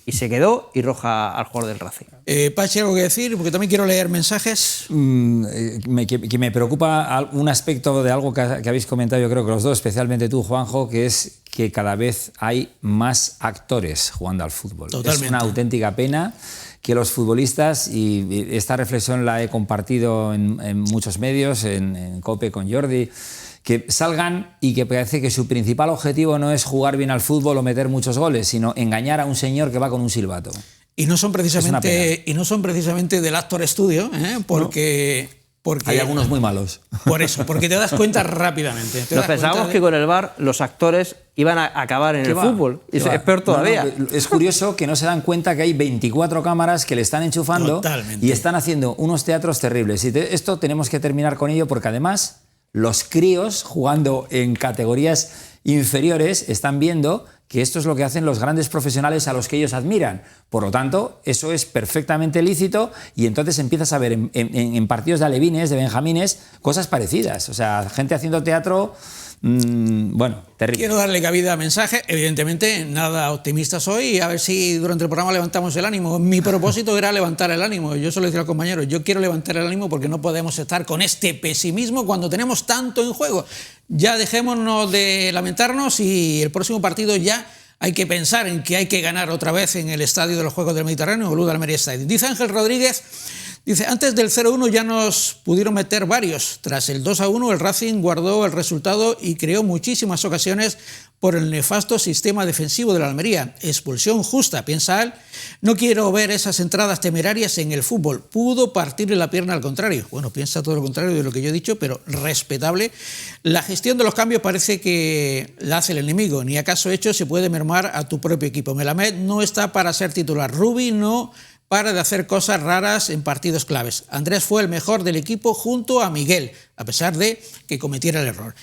Speaker 3: Y se quedó y roja al jugador del Racing.
Speaker 1: Pachi, ¿algo que decir? Porque también quiero leer mensajes.
Speaker 2: Que me preocupa un aspecto de algo que habéis comentado, yo creo que los dos, especialmente tú, Juanjo, que es que cada vez hay más actores jugando al fútbol.
Speaker 1: Totalmente.
Speaker 2: Es una auténtica pena que los futbolistas, y esta reflexión la he compartido en muchos medios, en COPE con Jordi, que salgan y que parece que su principal objetivo no es jugar bien al fútbol o meter muchos goles, sino engañar a un señor que va con un silbato.
Speaker 1: Y no son precisamente del Actor Studio, porque
Speaker 2: hay algunos muy malos.
Speaker 1: Por eso, porque te das cuenta rápidamente.
Speaker 3: Nos pensábamos que con el VAR los actores iban a acabar en el fútbol. Y es peor todavía.
Speaker 2: Es curioso que no se dan cuenta que hay 24 cámaras que le están enchufando.
Speaker 1: Totalmente.
Speaker 2: Y están haciendo unos teatros terribles. Y esto tenemos que terminar con ello porque además los críos jugando en categorías inferiores están viendo que esto es lo que hacen los grandes profesionales a los que ellos admiran. Por lo tanto, eso es perfectamente lícito y entonces empiezas a ver en partidos de alevines, de benjamines, cosas parecidas. O sea, gente haciendo teatro, bueno, terrible.
Speaker 1: Quiero darle cabida a mensaje. Evidentemente, nada optimista soy y a ver si durante el programa levantamos el ánimo. Mi propósito era levantar el ánimo. Yo se lo decía al compañero, yo quiero levantar el ánimo porque no podemos estar con este pesimismo cuando tenemos tanto en juego. Ya dejémonos de lamentarnos y el próximo partido ya hay que pensar en que hay que ganar otra vez en el Estadio de los Juegos del Mediterráneo, Boluda Almería Stadium. Dice Ángel Rodríguez, dice, antes del 0-1 ya nos pudieron meter varios. Tras el 2-1 el Racing guardó el resultado y creó muchísimas ocasiones por el nefasto sistema defensivo de la Almería. Expulsión justa, piensa él. No quiero ver esas entradas temerarias en el fútbol. Pudo partirle la pierna al contrario. Bueno, piensa todo lo contrario de lo que yo he dicho, pero respetable. La gestión de los cambios parece que la hace el enemigo. Ni acaso hecho se puede mermar a tu propio equipo. Melamed no está para ser titular. Rubi no para de hacer cosas raras en partidos claves. Andrés fue el mejor del equipo junto a Miguel, a pesar de que cometiera el error.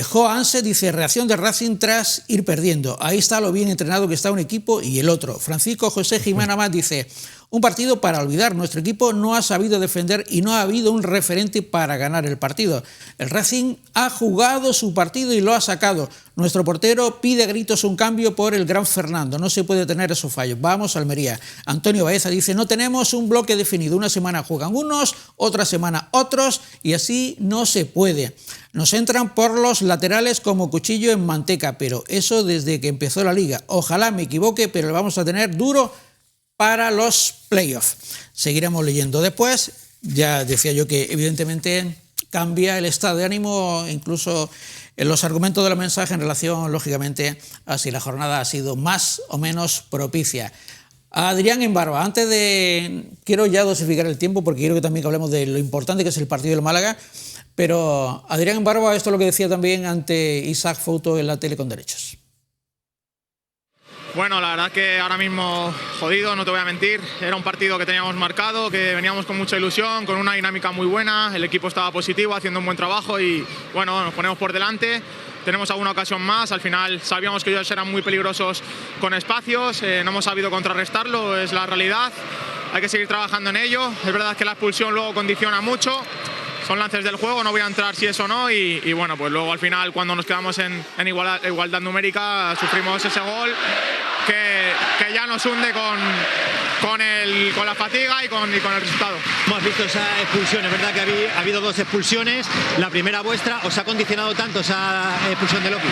Speaker 1: Jo Anse dice, reacción de Racing tras ir perdiendo. Ahí está lo bien entrenado que está un equipo y el otro. Francisco José Jimena Más dice, un partido para olvidar. Nuestro equipo no ha sabido defender y no ha habido un referente para ganar el partido. El Racing ha jugado su partido y lo ha sacado. Nuestro portero pide a gritos un cambio por el gran Fernando. No se puede tener esos fallos. Vamos, Almería. Antonio Baeza dice, no tenemos un bloque definido. Una semana juegan unos, otra semana otros y así no se puede. Nos entran por los laterales como cuchillo en manteca, pero eso desde que empezó la liga. Ojalá me equivoque, pero lo vamos a tener duro para los playoffs. Seguiremos leyendo después. Ya decía yo que evidentemente cambia el estado de ánimo, incluso en los argumentos de la mensaje en relación, lógicamente, a si la jornada ha sido más o menos propicia. Adrián Embarba, quiero ya dosificar el tiempo porque quiero que también hablemos de lo importante que es el partido del Málaga, pero Adrián Embarba, esto es lo que decía también ante Isaac Fouto en la tele con derechos.
Speaker 12: Bueno, la verdad que ahora mismo jodido, no te voy a mentir. Era un partido que teníamos marcado, que veníamos con mucha ilusión, con una dinámica muy buena. El equipo estaba positivo, haciendo un buen trabajo y bueno, nos ponemos por delante. Tenemos alguna ocasión más. Al final sabíamos que ellos eran muy peligrosos con espacios. No hemos sabido contrarrestarlo, es la realidad. Hay que seguir trabajando en ello. Es verdad que la expulsión luego condiciona mucho. Son lances del juego, no voy a entrar si es o no y bueno, pues luego al final cuando nos quedamos en igualdad numérica sufrimos ese gol que ya nos hunde con la fatiga y con el resultado.
Speaker 11: Hemos visto esa expulsión, es verdad que ha habido 2 expulsiones, la primera vuestra, ¿os ha condicionado tanto esa expulsión de Lopi?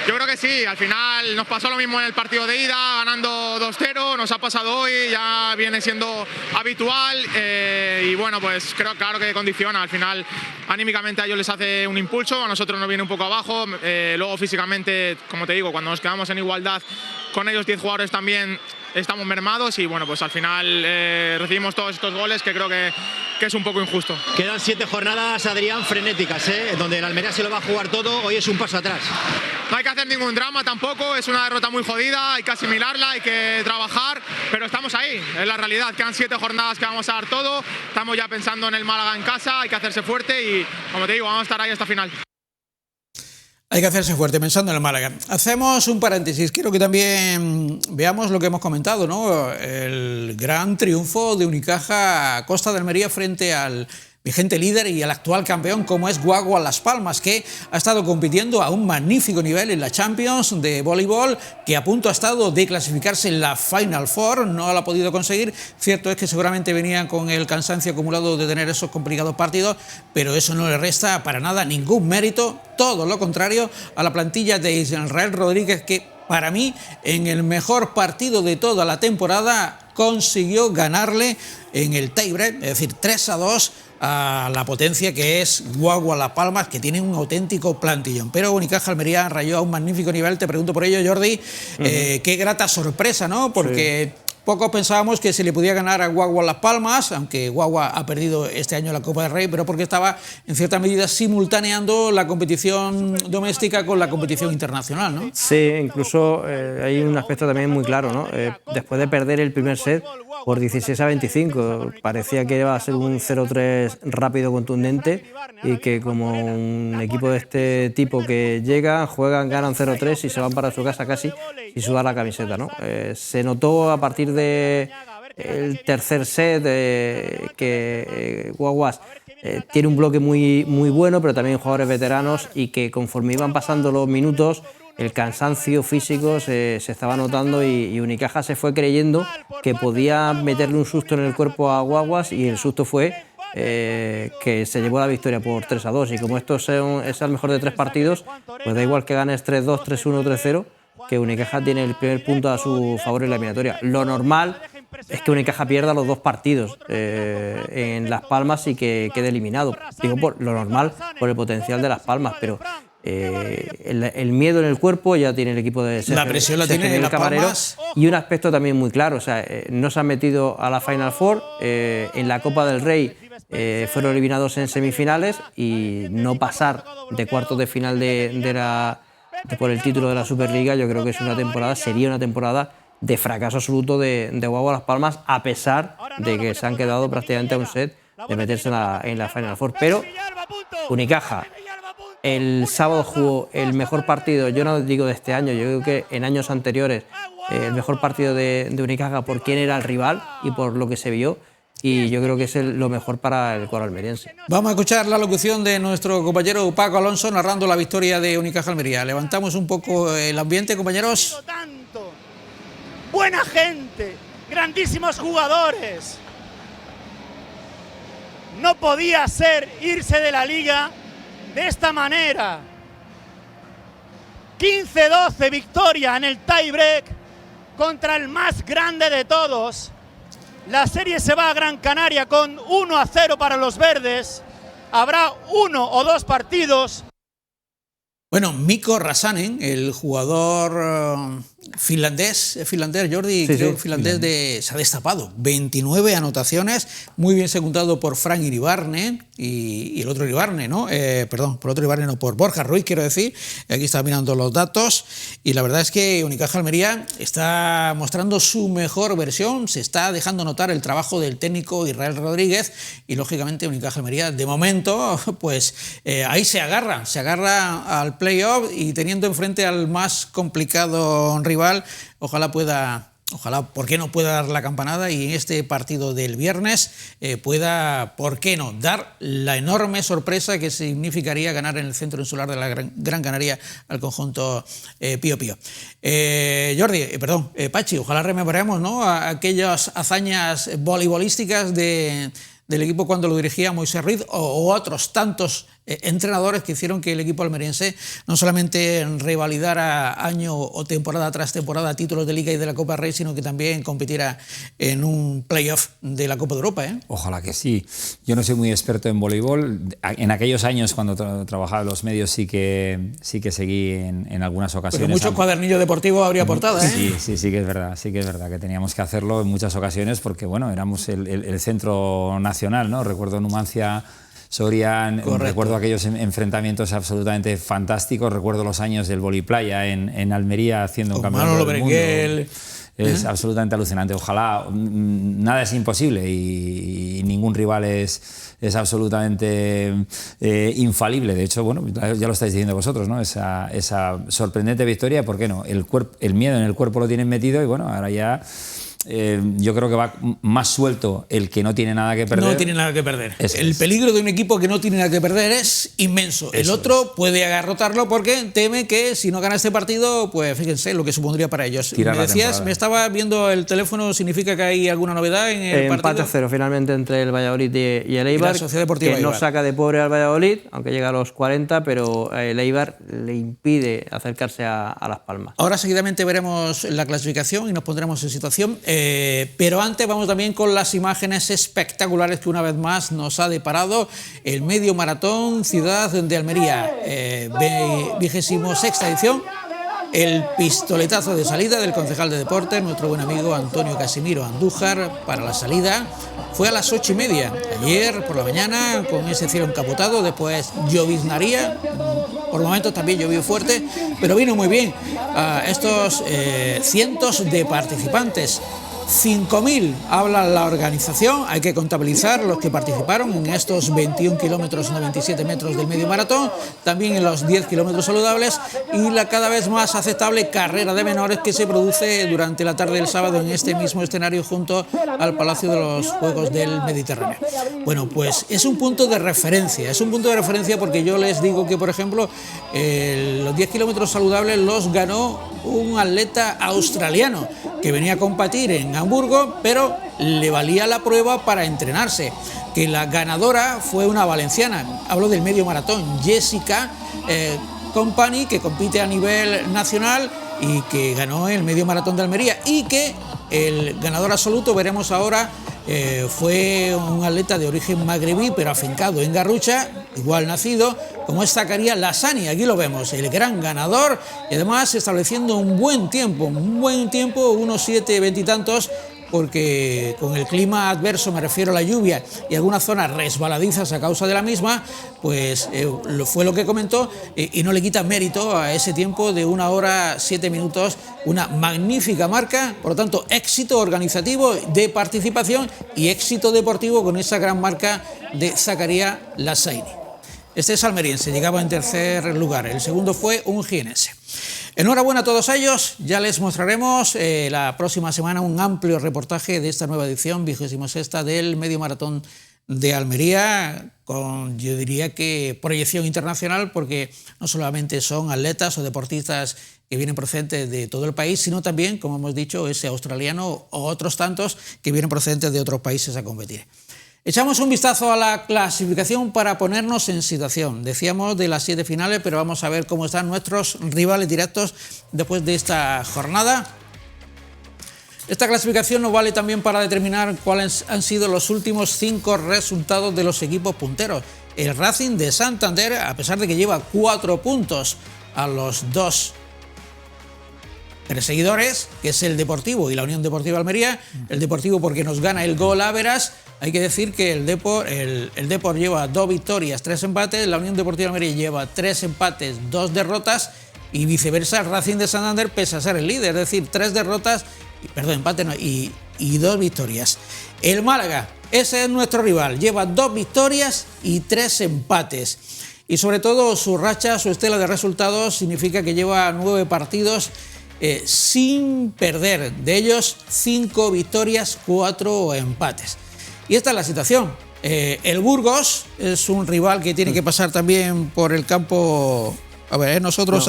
Speaker 12: Yo creo que sí, al final nos pasó lo mismo en el partido de ida, ganando 2-0, nos ha pasado hoy, ya viene siendo habitual y bueno, pues creo claro que condiciona, al final anímicamente a ellos les hace un impulso, a nosotros nos viene un poco abajo, luego físicamente, como te digo, cuando nos quedamos en igualdad con ellos 10 jugadores también estamos mermados y bueno, pues al final recibimos todos estos goles que creo que es un poco injusto.
Speaker 11: Quedan 7 jornadas, Adrián, frenéticas, donde el Almería se lo va a jugar todo, hoy es un paso atrás.
Speaker 12: No hay que hacer ningún drama tampoco, es una derrota muy jodida, hay que asimilarla, hay que trabajar, pero estamos ahí, es la realidad, quedan 7 jornadas que vamos a dar todo, estamos ya pensando en el Málaga en casa, hay que hacerse fuerte y como te digo, vamos a estar ahí hasta final.
Speaker 1: Hay que hacerse fuerte pensando en el Málaga. Hacemos un paréntesis. Quiero que también veamos lo que hemos comentado, ¿no? El gran triunfo de Unicaja a costa de Almería frente al vigente líder y el actual campeón como es Guagua Las Palmas, que ha estado compitiendo a un magnífico nivel en la Champions de voleibol, que a punto ha estado de clasificarse en la Final Four, no lo ha podido conseguir. Cierto es que seguramente venían con el cansancio acumulado de tener esos complicados partidos, pero eso no le resta para nada ningún mérito, todo lo contrario a la plantilla de Israel Rodríguez, que para mí en el mejor partido de toda la temporada consiguió ganarle en el tiebreak, es decir, 3-2 a la potencia que es Guagua Las Palmas, que tiene un auténtico plantillón. Pero Unicaja Almería rayó a un magnífico nivel. Te pregunto por ello, Jordi, qué grata sorpresa, ¿no? Porque pocos pensábamos que se le podía ganar a Guagua Las Palmas, aunque Guagua ha perdido este año la Copa del Rey, pero porque estaba en cierta medida simultaneando la competición doméstica con la competición internacional, ¿no?
Speaker 3: Sí, incluso hay un aspecto también muy claro, ¿no? Después de perder el primer set por 16-25, parecía que iba a ser un 0-3 rápido, contundente, y que como un equipo de este tipo que llegan, juegan, ganan 0-3 y se van para su casa casi y sudar la camiseta, ¿no? Se notó a partir del tercer set que Guaguas tiene un bloque muy bueno, pero también jugadores veteranos, y que conforme iban pasando los minutos el cansancio físico se estaba notando y Unicaja se fue creyendo que podía meterle un susto en el cuerpo a Guaguas, y el susto fue que se llevó la victoria por 3-2, y como esto es el mejor de 3 partidos, pues da igual que ganes 3-2, 3-1, 3-0, que Unicaja tiene el primer punto a su favor en la eliminatoria. Lo normal es que Unicaja pierda los 2 partidos en Las Palmas y que quede eliminado. Digo por lo normal, por el potencial de Las Palmas, pero el miedo en el cuerpo ya tiene el equipo de Sergio,
Speaker 1: la presión la tiene en Las Palmas.
Speaker 3: Y un aspecto también muy claro, o sea, no se han metido a la Final Four, en la Copa del Rey fueron eliminados en semifinales, y no pasar de cuartos de final por el título de la Superliga, yo creo que sería una temporada de fracaso absoluto de Guagua Las Palmas, a pesar de que se han quedado prácticamente a un set de meterse en la Final Four. Pero Unicaja el sábado jugó el mejor partido, yo no digo de este año, yo creo que en años anteriores, el mejor partido de Unicaja por quién era el rival y por lo que se vio, y yo creo que es lo mejor para el cuadro almeriense.
Speaker 1: Vamos a escuchar la locución de nuestro compañero Paco Alonso narrando la victoria de Unicaja Almería. Levantamos un poco el ambiente, compañeros.
Speaker 8: Buena gente, grandísimos jugadores. No podía ser irse de la liga de esta manera. 15-12 victoria en el tiebreak contra el más grande de todos. La serie se va a Gran Canaria con 1-0 para los verdes. Habrá 1 o 2 partidos.
Speaker 1: Bueno, Mikko Räsänen, el jugador finlandés, Jordi,
Speaker 3: sí,
Speaker 1: creo
Speaker 3: sí,
Speaker 1: finlandés se ha destapado. 29 anotaciones, muy bien secundado por Frank Iribarne y el otro Iribarne, ¿no? Por otro Iribarne, no, por Borja Ruiz, quiero decir. Aquí estaba mirando los datos y la verdad es que Unicaja Almería está mostrando su mejor versión, se está dejando notar el trabajo del técnico Israel Rodríguez y lógicamente Unicaja Almería, de momento, pues ahí se agarra al playoff y teniendo enfrente al más complicado rival, ojalá, ¿por qué no pueda dar la campanada y en este partido del viernes pueda, ¿por qué no?, dar la enorme sorpresa que significaría ganar en el centro insular de la Gran Canaria al conjunto Pío Pío. Pachi, ojalá rememoremos, ¿no?, aquellas hazañas voleibolísticas del equipo cuando lo dirigía Moisés Ruiz o otros tantos entrenadores que hicieron que el equipo almeriense no solamente revalidara año o temporada tras temporada títulos de Liga y de la Copa Rey, sino que también competiera en un playoff de la Copa de Europa.
Speaker 2: Ojalá que sí. Yo no soy muy experto en voleibol. En aquellos años cuando trabajaba en los medios sí que seguí en algunas ocasiones.
Speaker 1: Pero muchos cuadernillos deportivos habría portada, ¿eh?
Speaker 2: Sí que es verdad, que teníamos que hacerlo en muchas ocasiones porque bueno, éramos el centro nacional, ¿no? Recuerdo Numancia, Soria, recuerdo aquellos enfrentamientos absolutamente fantásticos, recuerdo los años del voliplaya en Almería haciendo un campeonato del mundo. Es absolutamente alucinante. Ojalá, nada es imposible y ningún rival es absolutamente infalible. De hecho, bueno, ya lo estáis diciendo vosotros, ¿no? Esa sorprendente victoria, ¿por qué no? El miedo en el cuerpo lo tienen metido y bueno, ahora ya... yo creo que va más suelto el que no tiene nada que perder.
Speaker 1: No tiene nada que perder. El peligro de un equipo que no tiene nada que perder es inmenso. El otro puede agarrotarlo porque teme que si no gana este partido, pues fíjense lo que supondría para ellos. Me decías, me estaba viendo el teléfono, ¿significa que hay alguna novedad en el partido?
Speaker 3: Empate a 0 finalmente entre el Valladolid y el Eibar, que no saca de pobre al Valladolid, aunque llega a los 40, pero el Eibar le impide acercarse a Las Palmas.
Speaker 1: Ahora seguidamente veremos la clasificación y nos pondremos en situación. Pero antes vamos también con las imágenes espectaculares que una vez más nos ha deparado el medio maratón Ciudad de Almería, 26ª edición. El pistoletazo de salida del concejal de deportes, nuestro buen amigo Antonio Casimiro Andújar, para la salida fue a las 8:30. Ayer por la mañana, con ese cielo encapotado, después lloviznaría, por momentos también llovió fuerte, pero vino muy bien a estos cientos de participantes. 5.000 habla la organización, hay que contabilizar los que participaron en estos 21 kilómetros 97 metros del medio maratón, también en los 10 kilómetros saludables y la cada vez más aceptable carrera de menores que se produce durante la tarde del sábado en este mismo escenario junto al Palacio de los Juegos del Mediterráneo. Bueno, pues es un punto de referencia, porque yo les digo que, por ejemplo, los 10 kilómetros saludables los ganó un atleta australiano que venía a competir en Hamburgo, pero le valía la prueba para entrenarse, que la ganadora fue una valenciana, hablo del medio maratón, Jessica Company, que compite a nivel nacional y que ganó el medio maratón de Almería, y que el ganador absoluto, veremos ahora, fue un atleta de origen magrebí, pero afincado en Garrucha, igual nacido, como es Zakaria Lassani. Aquí lo vemos, el gran ganador, y además estableciendo un buen tiempo, unos 7:20 y tantos, porque con el clima adverso, me refiero a la lluvia y algunas zonas resbaladizas a causa de la misma, pues fue lo que comentó, y no le quita mérito a ese tiempo de 1 hora 7 minutos, una magnífica marca, por lo tanto éxito organizativo de participación y éxito deportivo con esa gran marca de Zakaria Lassani. Este es almeriense, llegaba en tercer lugar, el segundo fue un jienense. Enhorabuena a todos ellos, ya les mostraremos la próxima semana un amplio reportaje de esta nueva edición, 26ª del Medio Maratón de Almería, con, yo diría que, proyección internacional, porque no solamente son atletas o deportistas que vienen procedentes de todo el país, sino también, como hemos dicho, ese australiano o otros tantos que vienen procedentes de otros países a competir. Echamos un vistazo a la clasificación para ponernos en situación. Decíamos de las 7 finales, pero vamos a ver cómo están nuestros rivales directos después de esta jornada. Esta clasificación nos vale también para determinar cuáles han sido los últimos 5 resultados de los equipos punteros. El Racing de Santander, a pesar de que lleva 4 puntos a los 2 perseguidores, que es el Deportivo y la Unión Deportiva Almería, el Deportivo porque nos gana el gol Áveras. Hay que decir que el Depor lleva 2 victorias, 3 empates, la Unión Deportiva Almería lleva 3 empates, 2 derrotas, y viceversa, el Racing de Santander, pese a ser el líder, es decir, 3 derrotas, empate no, y 2 victorias. El Málaga, ese es nuestro rival, lleva 2 victorias y 3 empates. Y sobre todo su racha, su estela de resultados, significa que lleva 9 partidos sin perder, de ellos 5 victorias, 4 empates. Y esta es la situación. El Burgos es un rival que tiene que pasar también por el campo. A ver, nosotros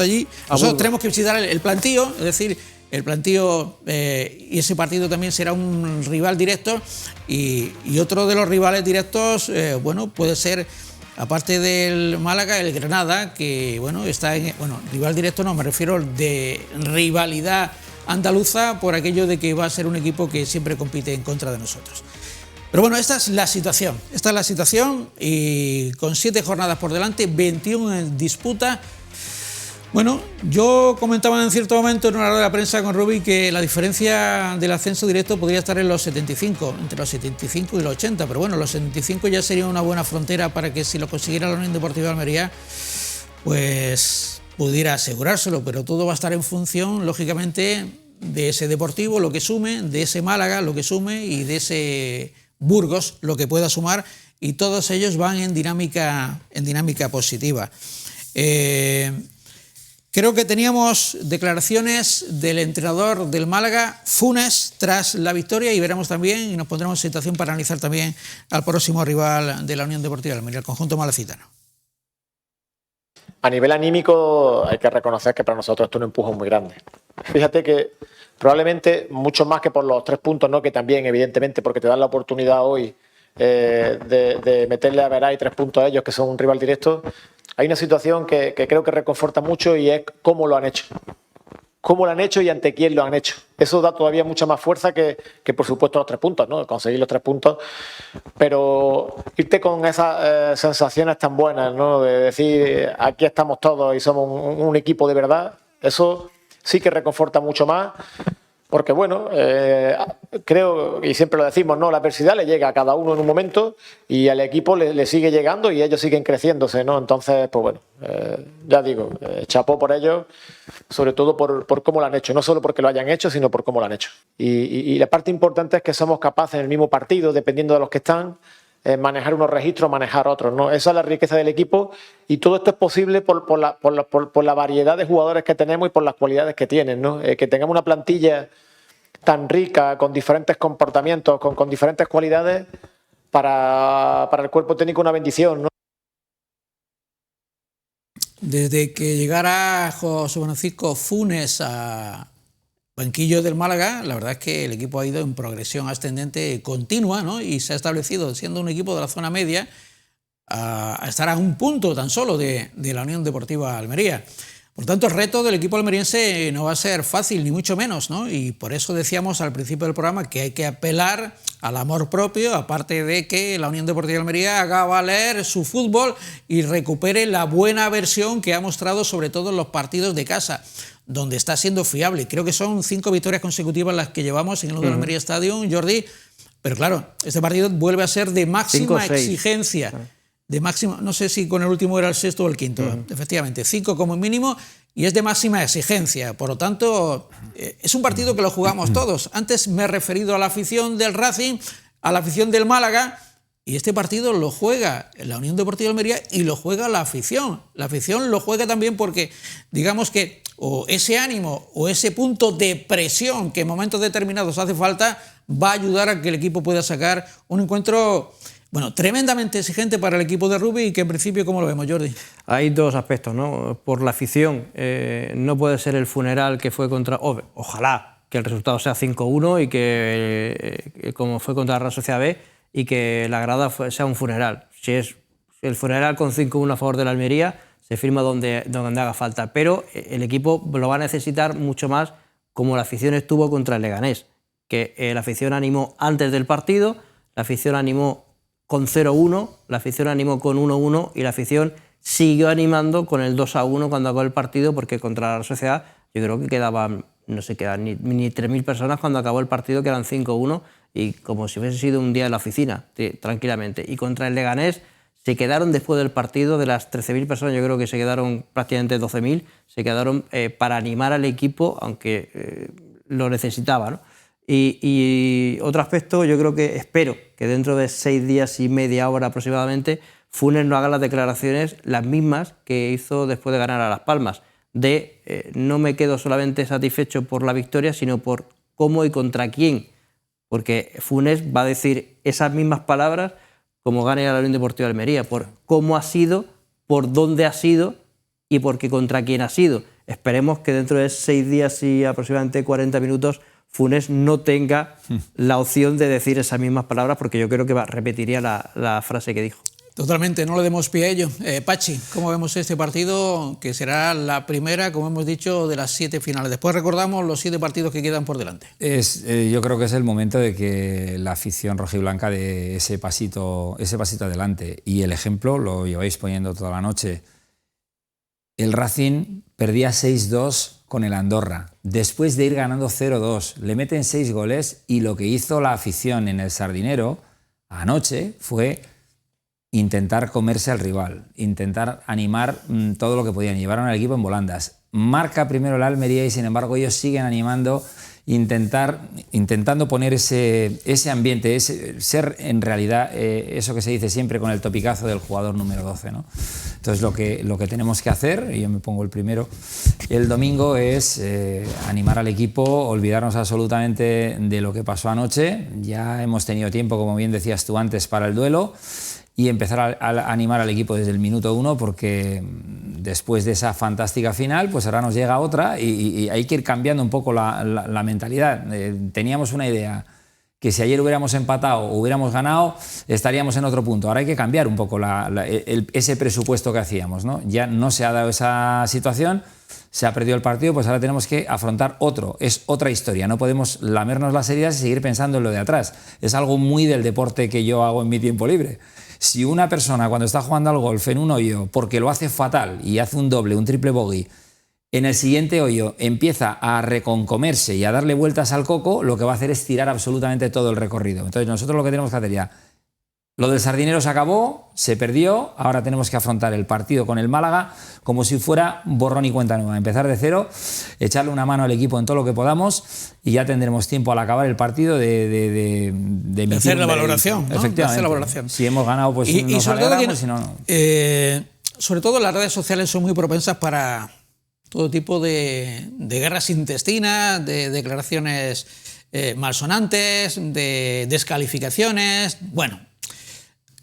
Speaker 1: tenemos que visitar el plantío, es decir, el plantío, y ese partido también será un rival directo. Y otro de los rivales directos, bueno, puede ser aparte del Málaga, el Granada, que bueno, está en, rival directo, no, me refiero de rivalidad andaluza por aquello de que va a ser un equipo que siempre compite en contra de nosotros. Pero bueno, esta es la situación y con 7 jornadas por delante, 21 en disputa. Bueno, yo comentaba en cierto momento en una rueda de prensa con Rubi que la diferencia del ascenso directo podría estar en los 75, entre los 75 y los 80, pero bueno, los 75 ya sería una buena frontera para que si lo consiguiera la Unión Deportiva de Almería, pues pudiera asegurárselo, pero todo va a estar en función, lógicamente, de ese Deportivo, lo que sume, de ese Málaga, lo que sume, y de ese Burgos, lo que pueda sumar, y todos ellos van en dinámica positiva. Creo que teníamos declaraciones del entrenador del Málaga, Funes, tras la victoria, y veremos también, y nos pondremos en situación para analizar también al próximo rival de la Unión Deportiva de Almería, el conjunto malacitano.
Speaker 13: A nivel anímico hay que reconocer que para nosotros esto es un empujón muy grande. Fíjate que probablemente mucho más que por los 3 puntos, ¿no? Que también evidentemente porque te dan la oportunidad hoy de meterle a Veray 3 puntos a ellos, que son un rival directo. Hay una situación que creo que reconforta mucho y es cómo lo han hecho. Cómo lo han hecho y ante quién lo han hecho. Eso da todavía mucha más fuerza que por supuesto los 3 puntos, ¿no? Conseguir los 3 puntos. Pero irte con esas sensaciones tan buenas, ¿no? De decir, aquí estamos todos y somos un equipo de verdad. Eso sí que reconforta mucho más. Porque bueno, creo, y siempre lo decimos, ¿no? La adversidad le llega a cada uno en un momento y al equipo le sigue llegando y ellos siguen creciéndose, ¿no? Entonces, pues bueno, ya digo, chapó por ellos, sobre todo por cómo lo han hecho, no solo porque lo hayan hecho, sino por cómo lo han hecho. Y la parte importante es que somos capaces en el mismo partido, dependiendo de los que están, manejar unos registros, manejar otros, ¿no? Esa es la riqueza del equipo y todo esto es posible por la variedad de jugadores que tenemos y por las cualidades que tienen, ¿no? Que tengamos una plantilla tan rica, con diferentes comportamientos, con diferentes cualidades, para el cuerpo técnico una bendición, ¿no?
Speaker 1: Desde que llegara José Francisco Funes a banquillo del Málaga, la verdad es que el equipo ha ido en progresión ascendente continua, ¿no? Y se ha establecido, siendo un equipo de la zona media, a estar a un punto tan solo de la Unión Deportiva Almería. Por tanto, el reto del equipo almeriense no va a ser fácil, ni mucho menos, ¿no? Y por eso decíamos al principio del programa que hay que apelar al amor propio, aparte de que la Unión Deportiva de Almería haga valer su fútbol y recupere la buena versión que ha mostrado sobre todo en los partidos de casa, donde está siendo fiable. Creo que son 5 victorias consecutivas las que llevamos en el Almería Stadium, Jordi, pero claro, este partido vuelve a ser de máxima exigencia. De máximo, no sé si con el último era el 6º o el 5º, efectivamente, 5 como mínimo, y es de máxima exigencia. Por lo tanto, es un partido que lo jugamos todos. Antes me he referido a la afición del Racing, a la afición del Málaga, y este partido lo juega la Unión Deportiva de Almería y lo juega la afición. La afición lo juega también porque, digamos que, o ese ánimo o ese punto de presión que en momentos determinados hace falta, va a ayudar a que el equipo pueda sacar un encuentro, bueno, tremendamente exigente para el equipo de Rubi y que en principio, ¿cómo lo vemos, Jordi?
Speaker 3: Hay 2 aspectos, ¿no? Por la afición, no puede ser el funeral que fue contra... Ojalá que el resultado sea 5-1 y que, como fue contra la Real Sociedad B, y que la grada sea un funeral. Si es el funeral con 5-1 a favor de la Almería, se firma donde haga falta. Pero el equipo lo va a necesitar mucho más como la afición estuvo contra el Leganés, que la afición animó antes del partido, la afición animó con 0-1, la afición animó con 1-1 y la afición siguió animando con el 2-1 cuando acabó el partido, porque contra la Sociedad yo creo que quedaban, no sé, quedaban ni 3.000 personas cuando acabó el partido, que eran 5-1, y como si hubiese sido un día en la oficina, tranquilamente. Y contra el Leganés se quedaron después del partido, de las 13.000 personas, yo creo que se quedaron prácticamente 12.000, se quedaron para animar al equipo, aunque lo necesitaba, ¿no? Y otro aspecto, yo creo que espero que dentro de 6 días y media hora aproximadamente, Funes no haga las declaraciones las mismas que hizo después de ganar a Las Palmas, de no me quedo solamente satisfecho por la victoria, sino por cómo y contra quién, porque Funes va a decir esas mismas palabras como gane a la Unión Deportiva de Almería, por cómo ha sido, por dónde ha sido y porque contra quién ha sido. Esperemos que dentro de 6 días y aproximadamente 40 minutos Funes no tenga la opción de decir esas mismas palabras, porque yo creo que repetiría la frase que dijo.
Speaker 1: Totalmente, no le demos pie a ello. Pachi, ¿cómo vemos este partido? Que será la primera, como hemos dicho, de las 7 finales. Después recordamos los 7 partidos que quedan por delante.
Speaker 2: Yo creo que es el momento de que la afición rojiblanca dé ese pasito adelante. Y el ejemplo lo lleváis poniendo toda la noche. El Racing perdía 6-2 con el Andorra. Después de ir ganando 0-2, le meten 6 goles y lo que hizo la afición en el Sardinero anoche fue intentar comerse al rival, intentar animar todo lo que podían. Llevaron al equipo en volandas. Marca primero la Almería y sin embargo ellos siguen animando, intentando poner ese ambiente, ser en realidad eso que se dice siempre con el topicazo del jugador número 12, ¿no? Entonces lo que tenemos que hacer, y yo me pongo el primero, el domingo es animar al equipo, olvidarnos absolutamente de lo que pasó anoche. Ya hemos tenido tiempo, como bien decías tú antes, para el duelo, y empezar a animar al equipo desde el minuto 1, porque después de esa fantástica final, pues ahora nos llega otra y hay que ir cambiando un poco la mentalidad. Teníamos una idea, que si ayer hubiéramos empatado o hubiéramos ganado, estaríamos en otro punto. Ahora hay que cambiar un poco ese presupuesto que hacíamos, ¿no? Ya no se ha dado esa situación, se ha perdido el partido, pues ahora tenemos que afrontar otro. Es otra historia, no podemos lamernos las heridas y seguir pensando en lo de atrás. Es algo muy del deporte que yo hago en mi tiempo libre. Si una persona cuando está jugando al golf en un hoyo, porque lo hace fatal y hace un doble, un triple bogey, en el siguiente hoyo empieza a reconcomerse y a darle vueltas al coco, lo que va a hacer es tirar absolutamente todo el recorrido. Entonces nosotros lo que tenemos que hacer ya, lo del Sardinero se acabó, se perdió, ahora tenemos que afrontar el partido con el Málaga como si fuera borrón y cuenta nueva, empezar de cero, echarle una mano al equipo en todo lo que podamos y ya tendremos tiempo al acabar el partido de
Speaker 1: hacer la valoración, ¿no?
Speaker 2: Efectivamente.
Speaker 1: De hacer la valoración.
Speaker 2: Si hemos ganado, pues nos alegramos, si no, no.
Speaker 1: Sobre todo las redes sociales son muy propensas para todo tipo de guerras intestinas, de declaraciones malsonantes, de descalificaciones. Bueno,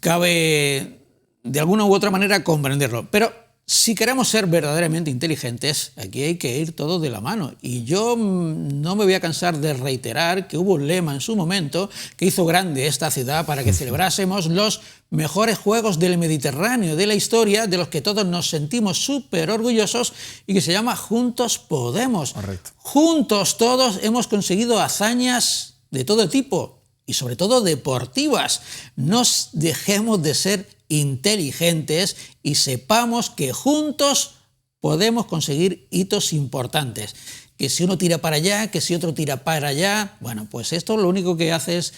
Speaker 1: cabe de alguna u otra manera comprenderlo. Pero si queremos ser verdaderamente inteligentes, aquí hay que ir todo de la mano. Y yo no me voy a cansar de reiterar que hubo un lema en su momento que hizo grande esta ciudad para que celebrásemos los mejores Juegos del Mediterráneo de la historia, de los que todos nos sentimos súper orgullosos, y que se llama Juntos Podemos.
Speaker 2: Correcto.
Speaker 1: Juntos todos hemos conseguido hazañas de todo tipo y sobre todo deportivas. No dejemos de ser inteligentes y sepamos que juntos podemos conseguir hitos importantes. Que si uno tira para allá, que si otro tira para allá, bueno, pues esto lo único que hace es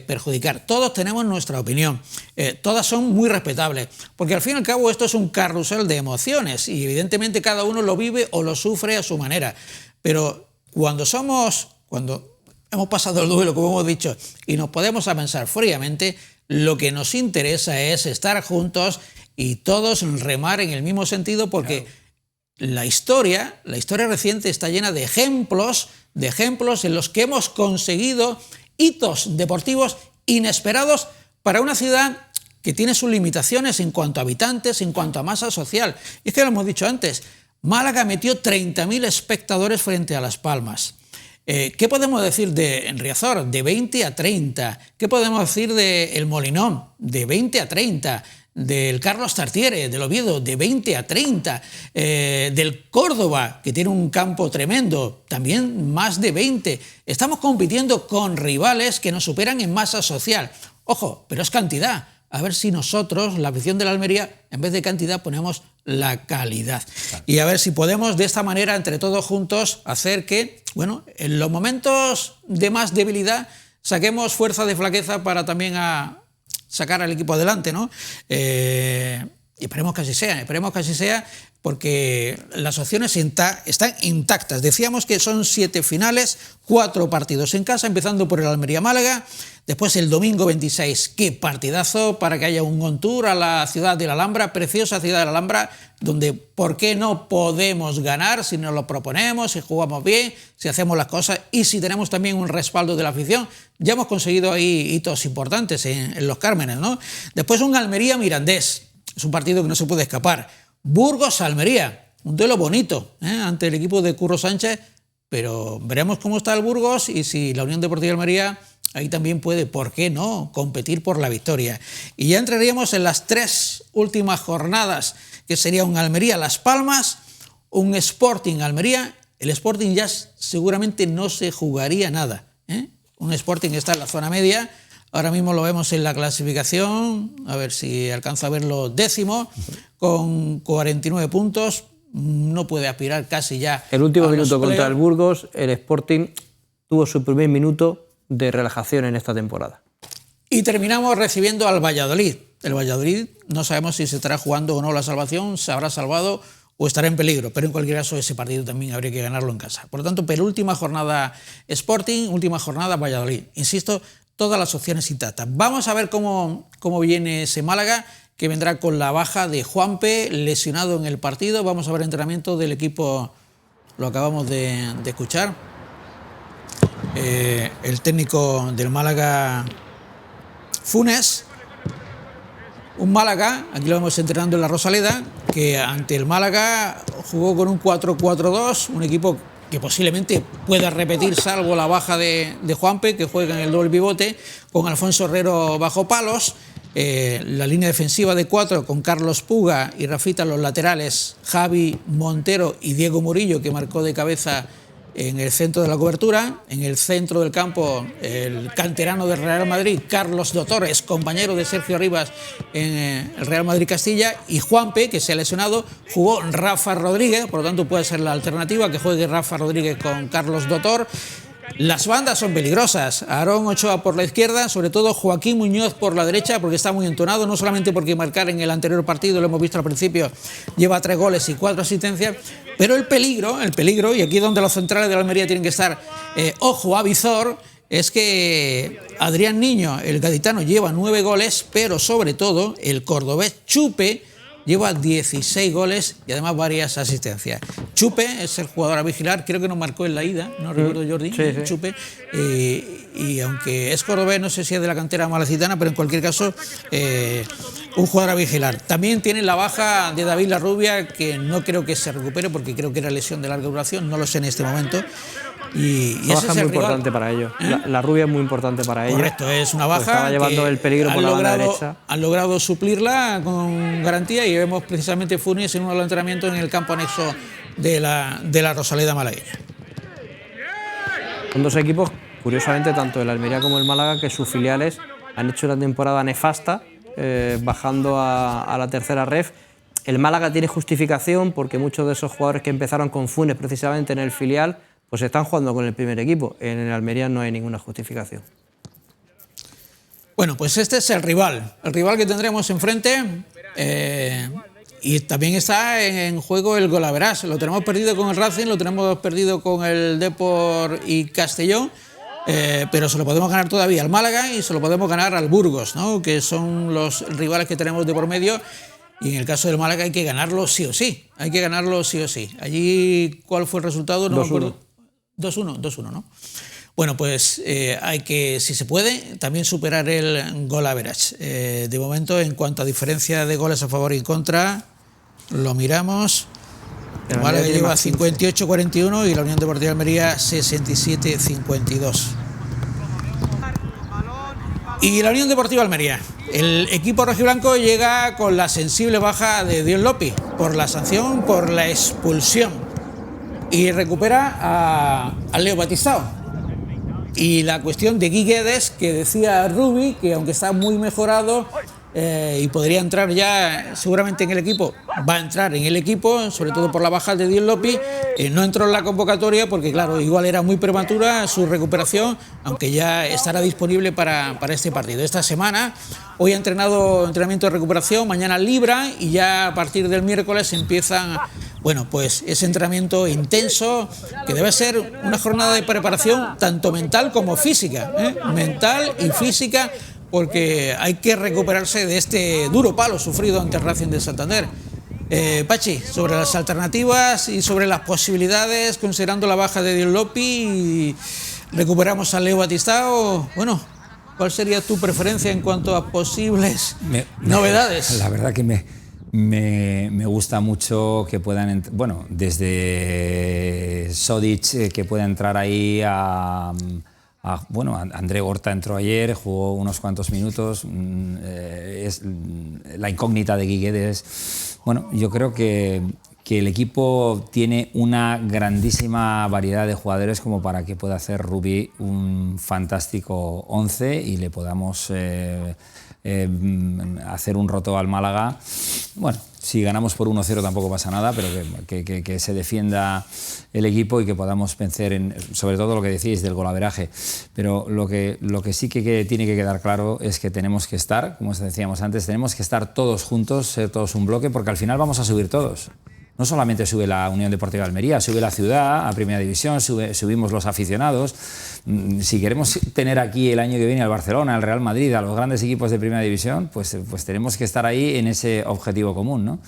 Speaker 1: perjudicar. Todos tenemos nuestra opinión, todas son muy respetables, porque al fin y al cabo esto es un carrusel de emociones y evidentemente cada uno lo vive o lo sufre a su manera. Pero cuando hemos pasado el duelo, como hemos dicho, y nos podemos a pensar fríamente, lo que nos interesa es estar juntos y todos remar en el mismo sentido, porque la historia reciente está llena de ejemplos en los que hemos conseguido hitos deportivos inesperados para una ciudad que tiene sus limitaciones en cuanto a habitantes, en cuanto a masa social. Y es que lo hemos dicho antes, Málaga metió 30.000 espectadores frente a Las Palmas. ¿Qué podemos decir de Riazor? De 20 a 30. ¿Qué podemos decir de El Molinón? De 20 a 30. Del Carlos Tartiere, del Oviedo, de 20 a 30. Del Córdoba, que tiene un campo tremendo, también más de 20. Estamos compitiendo con rivales que nos superan en masa social. Ojo, pero es cantidad. A ver si nosotros, la afición de la Almería, en vez de cantidad ponemos la calidad. Claro. Y a ver si podemos de esta manera, entre todos juntos, hacer que, bueno, en los momentos de más debilidad saquemos fuerza de flaqueza para también sacar al equipo adelante, ¿no? Y esperemos que así sea, porque las opciones están intactas. Decíamos que son 7 finales, 4 partidos en casa, empezando por el Almería-Málaga, después el domingo 26, qué partidazo para que haya un on tour a la ciudad de la Alhambra, preciosa ciudad de la Alhambra, donde ¿por qué no podemos ganar si nos lo proponemos, si jugamos bien, si hacemos las cosas y si tenemos también un respaldo de la afición? Ya hemos conseguido ahí hitos importantes en Los Cármenes, ¿no? Después un Almería-Mirandés, es un partido que no se puede escapar. Burgos-Almería, un duelo bonito ante el equipo de Curro Sánchez, pero veremos cómo está el Burgos y si la Unión Deportiva Almería ahí también puede, ¿por qué no?, competir por la victoria. Y ya entraríamos en las 3 últimas jornadas, que sería un Almería-Las Palmas, un Sporting-Almería. El Sporting ya seguramente no se jugaría nada, ¿eh? Un Sporting que está en la zona media, ahora mismo lo vemos en la clasificación, a ver si alcanzo a verlo, 10º, con 49 puntos, no puede aspirar casi ya.
Speaker 3: El último minuto contra el Burgos, el Sporting tuvo su primer minuto de relajación en esta temporada.
Speaker 1: Y terminamos recibiendo al Valladolid. El Valladolid no sabemos si se estará jugando o no la salvación, se habrá salvado o estará en peligro, pero en cualquier caso ese partido también habría que ganarlo en casa. Por lo tanto, penúltima jornada Sporting, última jornada Valladolid. Insisto, todas las opciones intactas. Vamos a ver cómo viene ese Málaga, que vendrá con la baja de Juanpe, lesionado en el partido. Vamos a ver el entrenamiento del equipo, lo acabamos de escuchar. El técnico del Málaga, Funes. Un Málaga, aquí lo vemos entrenando en la Rosaleda, que ante el Málaga jugó con un 4-4-2, un equipo que posiblemente pueda repetir, salvo la baja de Juanpe, que juega en el doble pivote, con Alfonso Herrero bajo palos. La línea defensiva de 4 con Carlos Puga y Rafita los laterales, Javi Montero y Diego Murillo, que marcó de cabeza en el centro de la cobertura. En el centro del campo, el canterano del Real Madrid, Carlos Dotor, es compañero de Sergio Rivas en el Real Madrid Castilla, y Juanpe, que se ha lesionado, jugó Rafa Rodríguez, por lo tanto puede ser la alternativa, que juegue Rafa Rodríguez con Carlos Dotor. Las bandas son peligrosas. Aarón Ochoa por la izquierda, sobre todo Joaquín Muñoz por la derecha, porque está muy entonado, no solamente porque marcar en el anterior partido, lo hemos visto al principio, lleva 3 goles y 4 asistencias, pero el peligro, y aquí es donde los centrales de la Almería tienen que estar ojo a visor, es que Adrián Niño, el gaditano, lleva 9 goles, pero sobre todo el cordobés Chupe lleva 16 goles y además varias asistencias. Chupe es el jugador a vigilar, creo que nos marcó en la ida, no recuerdo, Jordi, sí. Chupe, y aunque es cordobés, no sé si es de la cantera malacitana, pero en cualquier caso, un jugador a vigilar. También tiene la baja de David Larrubia, que no creo que se recupere, porque creo que era lesión de larga duración, no lo sé en este momento. Y
Speaker 3: esa baja es muy importante para ellos. La Rubia es muy importante para ellos.
Speaker 1: Correcto, es una baja.
Speaker 3: Estaba llevando el peligro por la banda derecha.
Speaker 1: Han logrado suplirla con garantía, y vemos precisamente Funes en uno de los entrenamientos en el campo anexo de la Rosaleda malagueña.
Speaker 3: Son 2 equipos, curiosamente, tanto el Almería como el Málaga, que sus filiales han hecho una temporada nefasta, bajando a la tercera ref. El Málaga tiene justificación porque muchos de esos jugadores que empezaron con Funes precisamente en el filial, pues están jugando con el primer equipo. En el Almería no hay ninguna justificación.
Speaker 1: Bueno, pues este es el rival que tendremos enfrente, y también está en juego el golaverás. Lo tenemos perdido con el Racing, lo tenemos perdido con el Depor y Castellón, pero se lo podemos ganar todavía al Málaga y se lo podemos ganar al Burgos, ¿no?, que son los rivales que tenemos de por medio. Y en el caso del Málaga hay que ganarlo sí o sí. Allí, ¿cuál fue el resultado? No me acuerdo. 2-1, ¿no? Bueno, pues hay que, si se puede, también superar el goal average. De momento, en cuanto a diferencia de goles a favor y en contra, lo miramos. El Málaga lleva 58-41 y la Unión Deportiva Almería 67-52. Y la Unión Deportiva Almería, el equipo rojiblanco llega con la sensible baja de Dion Lopi por la sanción, por la expulsión, y recupera a Leo Batistao. Y la cuestión de Guy Guedes, que decía Rubi que aunque está muy mejorado y podría entrar ya seguramente en el equipo, va a entrar en el equipo, sobre todo por la baja de Dion Lopi, no entró en la convocatoria porque claro, igual era muy prematura su recuperación, aunque ya estará disponible para este partido. Esta semana, hoy ha entrenamiento de recuperación, mañana libra, y ya a partir del miércoles empiezan, bueno, pues ese entrenamiento intenso, que debe ser una jornada de preparación tanto mental como física, mental y física, porque hay que recuperarse de este duro palo sufrido ante el Racing de Santander. Pachi, sobre las alternativas y sobre las posibilidades, considerando la baja de Dion Lopi, recuperamos a Leo Batistao. Bueno, ¿cuál sería tu preferencia en cuanto a posibles novedades?
Speaker 2: La verdad que me gusta mucho que puedan, desde Sodic, que pueda entrar ahí a bueno, André Horta entró ayer, jugó unos cuantos minutos, es la incógnita de Guiguedes. Bueno, yo creo que el equipo tiene una grandísima variedad de jugadores como para que pueda hacer Rubí un fantástico 11 y le podamos hacer un roto al Málaga. Bueno, si ganamos por 1-0 tampoco pasa nada, pero que se defienda el equipo y que podamos vencer, sobre todo lo que decís del golaveraje. Pero lo que sí que tiene que quedar claro es que tenemos que estar, como os decíamos antes, tenemos que estar todos juntos, ser todos un bloque, porque al final vamos a subir todos. No solamente sube la Unión Deportiva Almería, sube la ciudad a Primera División, subimos los aficionados. Si queremos tener aquí el año que viene al Barcelona, al Real Madrid, a los grandes equipos de Primera División, pues tenemos que estar ahí en ese objetivo común, ¿no?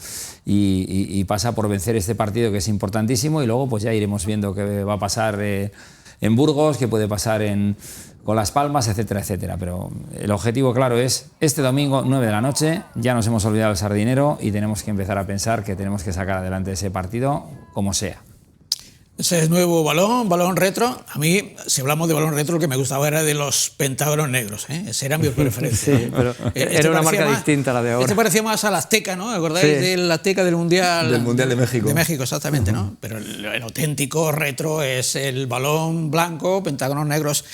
Speaker 2: Y pasa por vencer este partido, que es importantísimo, y luego pues ya iremos viendo qué va a pasar en Burgos, qué puede pasar con Las Palmas, etcétera, etcétera. Pero el objetivo claro es este domingo, 9 de la noche, ya nos hemos olvidado el sardinero y tenemos que empezar a pensar que tenemos que sacar adelante ese partido como sea.
Speaker 1: Ese nuevo balón retro. A mí, si hablamos de balón retro, lo que me gustaba era de los pentágonos negros, ¿eh? Ese era mi preferencia.
Speaker 3: Sí, pero era una marca distinta a la de ahora.
Speaker 1: Este parecía más al Azteca, ¿no? ¿Acordáis del Azteca del Mundial?
Speaker 2: Del Mundial de México.
Speaker 1: De México, exactamente, ¿no? Pero el auténtico retro es el balón blanco, pentágonos negros.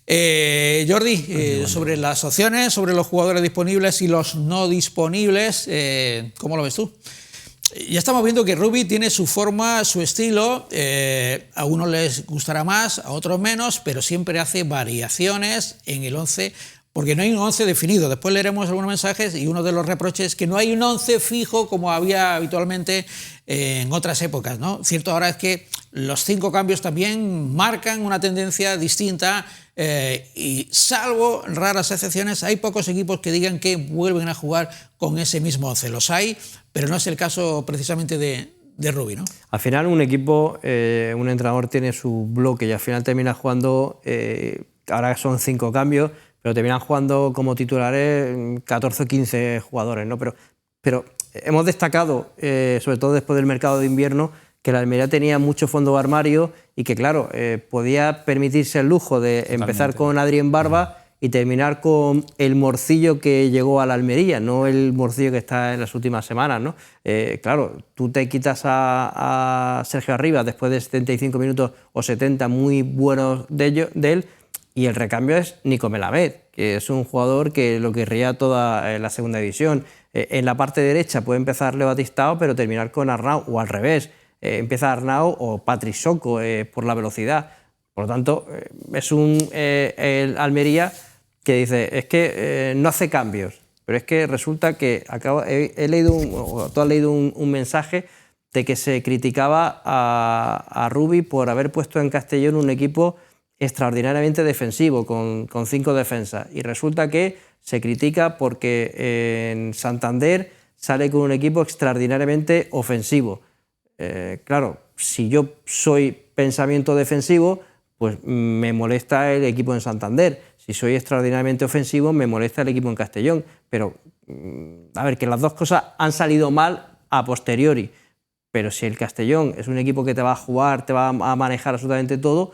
Speaker 1: Jordi, sobre las opciones, sobre los jugadores disponibles y los no disponibles, ¿cómo lo ves tú? Ya estamos viendo que Rubí tiene su forma, su estilo, a unos les gustará más, a otros menos, pero siempre hace variaciones en el 11, porque no hay un 11 definido. Después leeremos algunos mensajes y uno de los reproches es que no hay un 11 fijo como había habitualmente en otras épocas, ¿no? Cierto ahora es que los 5 cambios también marcan una tendencia distinta y salvo raras excepciones, hay pocos equipos que digan que vuelven a jugar con ese mismo 11. Los hay, pero no es el caso precisamente de Rubí, ¿no?
Speaker 3: Al final un equipo, un entrenador tiene su bloque y al final termina jugando, ahora son 5 cambios, pero terminan jugando como titulares 14 o 15 jugadores, ¿no? Pero hemos destacado, sobre todo después del mercado de invierno, que la Almería tenía mucho fondo de armario y que, claro, podía permitirse el lujo de empezar con Adrián Barba y terminar con el morcillo que llegó a la Almería, no el morcillo que está en las últimas semanas, ¿no? Claro, tú te quitas a Sergio Arribas después de 75 minutos o 70 muy buenos de él, y el recambio es Nico Melamed, que es un jugador que lo querría toda la segunda división. En la parte derecha puede empezar Leo Batistao, pero terminar con Arnau, o al revés. Empieza Arnau o Patrick Soko por la velocidad. Por lo tanto, es el Almería que dice, es que no hace cambios, pero es que resulta que he leído tú has leído un mensaje de que se criticaba a Rubí por haber puesto en Castellón un equipo extraordinariamente defensivo, con 5 defensas, y resulta que se critica porque en Santander sale con un equipo extraordinariamente ofensivo. Claro, si yo soy pensamiento defensivo, pues me molesta el equipo en Santander. Si soy extraordinariamente ofensivo, me molesta el equipo en Castellón. Pero, a ver, que las dos cosas han salido mal a posteriori. Pero si el Castellón es un equipo que te va a jugar, te va a manejar absolutamente todo,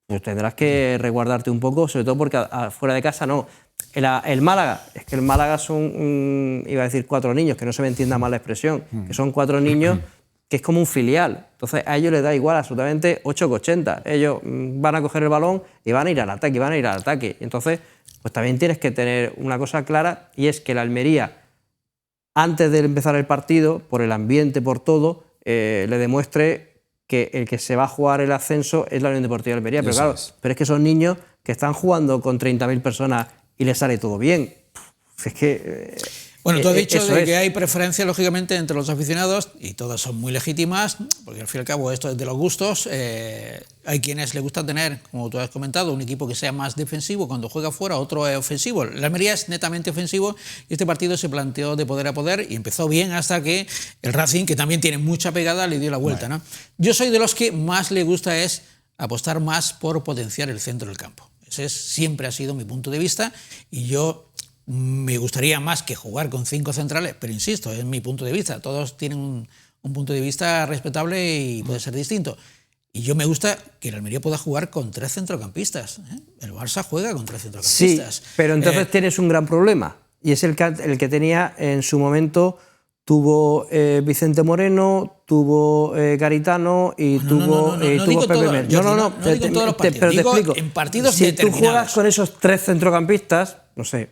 Speaker 3: pues tendrás que resguardarte un poco, sobre todo porque fuera de casa no. El Málaga, es que el Málaga son, iba a decir 4 niños, que no se me entienda mal la expresión, que son 4 niños que es como un filial. Entonces a ellos les da igual absolutamente 8 que 80. Ellos van a coger el balón y van a ir al ataque, Entonces, pues también tienes que tener una cosa clara, y es que la Almería, antes de empezar el partido, por el ambiente, por todo, le demuestre que el que se va a jugar el ascenso es la Unión Deportiva de Almería. Pero claro, pero es que son niños que están jugando con 30.000 personas y les sale todo bien. Es que...
Speaker 1: Bueno, tú has dicho de que hay preferencia, lógicamente, entre los aficionados, y todas son muy legítimas, porque al fin y al cabo esto es de los gustos. Hay quienes les gusta tener, como tú has comentado, un equipo que sea más defensivo cuando juega fuera, otro es ofensivo. La Almería es netamente ofensivo y este partido se planteó de poder a poder y empezó bien hasta que el Racing, que también tiene mucha pegada, le dio la vuelta, ¿no? Yo soy de los que más le gusta es apostar más por potenciar el centro del campo. Ese siempre ha sido mi punto de vista, y yo me gustaría más que jugar con 5 centrales, pero insisto, es mi punto de vista. Todos tienen un punto de vista respetable y puede ser distinto. Y yo me gusta que el Almería pueda jugar con 3 centrocampistas. El Barça juega con 3 centrocampistas.
Speaker 3: Sí, pero entonces tienes un gran problema. Y es el que tenía en su momento, tuvo Vicente Moreno, tuvo Garitano y tuvo Pepe Mel.
Speaker 1: No digo todos los partidos,
Speaker 3: pero te
Speaker 1: digo
Speaker 3: explico.
Speaker 1: en partidos
Speaker 3: si
Speaker 1: determinados.
Speaker 3: tú juegas con esos 3 centrocampistas, no sé,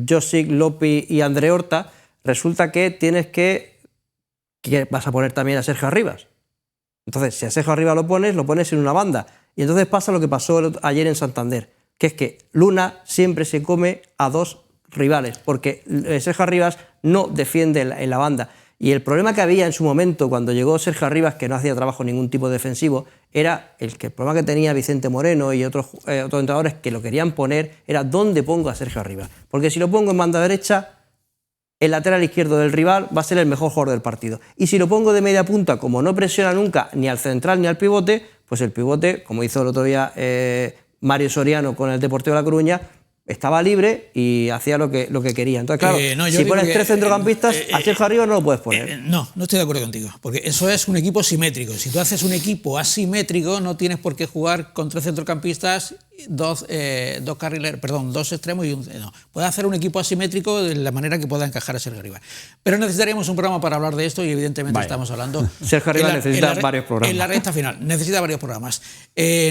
Speaker 3: Josic, Lopi y André Horta, resulta que tienes que vas a poner también a Sergio Arribas. Entonces, si a Sergio Arribas lo pones en una banda. Y entonces pasa lo que pasó ayer en Santander, que es que Luna siempre se come a 2 rivales, porque Sergio Arribas no defiende en la banda. Y el problema que había en su momento cuando llegó Sergio Arribas, que no hacía trabajo ningún tipo defensivo, era el problema que tenía Vicente Moreno y otros entrenadores que lo querían poner, era dónde pongo a Sergio Arribas. Porque si lo pongo en banda derecha, el lateral izquierdo del rival va a ser el mejor jugador del partido. Y si lo pongo de media punta, como no presiona nunca ni al central ni al pivote, pues el pivote, como hizo el otro día Mario Soriano con el Deportivo de La Coruña, estaba libre y hacía lo que quería. Entonces, claro, si pones 3 centrocampistas, a Sergio Arribas no lo puedes poner.
Speaker 1: No estoy de acuerdo contigo, porque eso es un equipo simétrico. Si tú haces un equipo asimétrico, no tienes por qué jugar con 3 centrocampistas, 2 extremos y un... No, puedes hacer un equipo asimétrico de la manera que pueda encajar a Sergio Arribas. Pero necesitaríamos un programa para hablar de esto y evidentemente estamos hablando...
Speaker 3: Sergio Arribas necesita varios programas.
Speaker 1: En la recta final, necesita varios programas.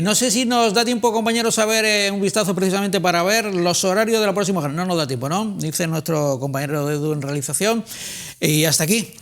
Speaker 1: No sé si nos da tiempo, compañeros, a ver un vistazo precisamente para ver los horarios de la próxima jornada. No nos da tiempo, ¿no? Dice nuestro compañero Edu en realización. Y hasta aquí,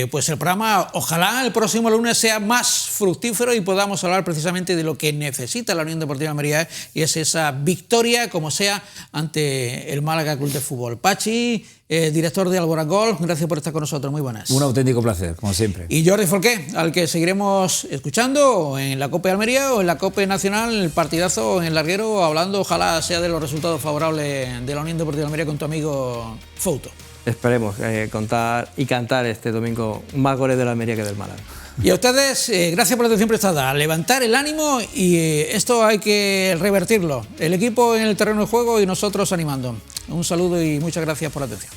Speaker 1: pues el programa, ojalá el próximo lunes sea más fructífero y podamos hablar precisamente de lo que necesita la Unión Deportiva Almería, y es esa victoria, como sea, ante el Málaga Club de Fútbol. Pachi, director de Alborán, gracias por estar con nosotros, muy buenas.
Speaker 2: Un auténtico placer, como siempre.
Speaker 1: Y Jordi Folqué, al que seguiremos escuchando en la Copa de Almería o en la Copa Nacional, el partidazo en el larguero, hablando, ojalá sea de los resultados favorables de la Unión Deportiva Almería con tu amigo Fouto.
Speaker 3: Esperemos contar y cantar este domingo más goles de la Almería que del Málaga.
Speaker 1: Y a ustedes, gracias por la atención prestada. Levantar el ánimo y esto hay que revertirlo. El equipo en el terreno de juego y nosotros animando. Un saludo y muchas gracias por la atención.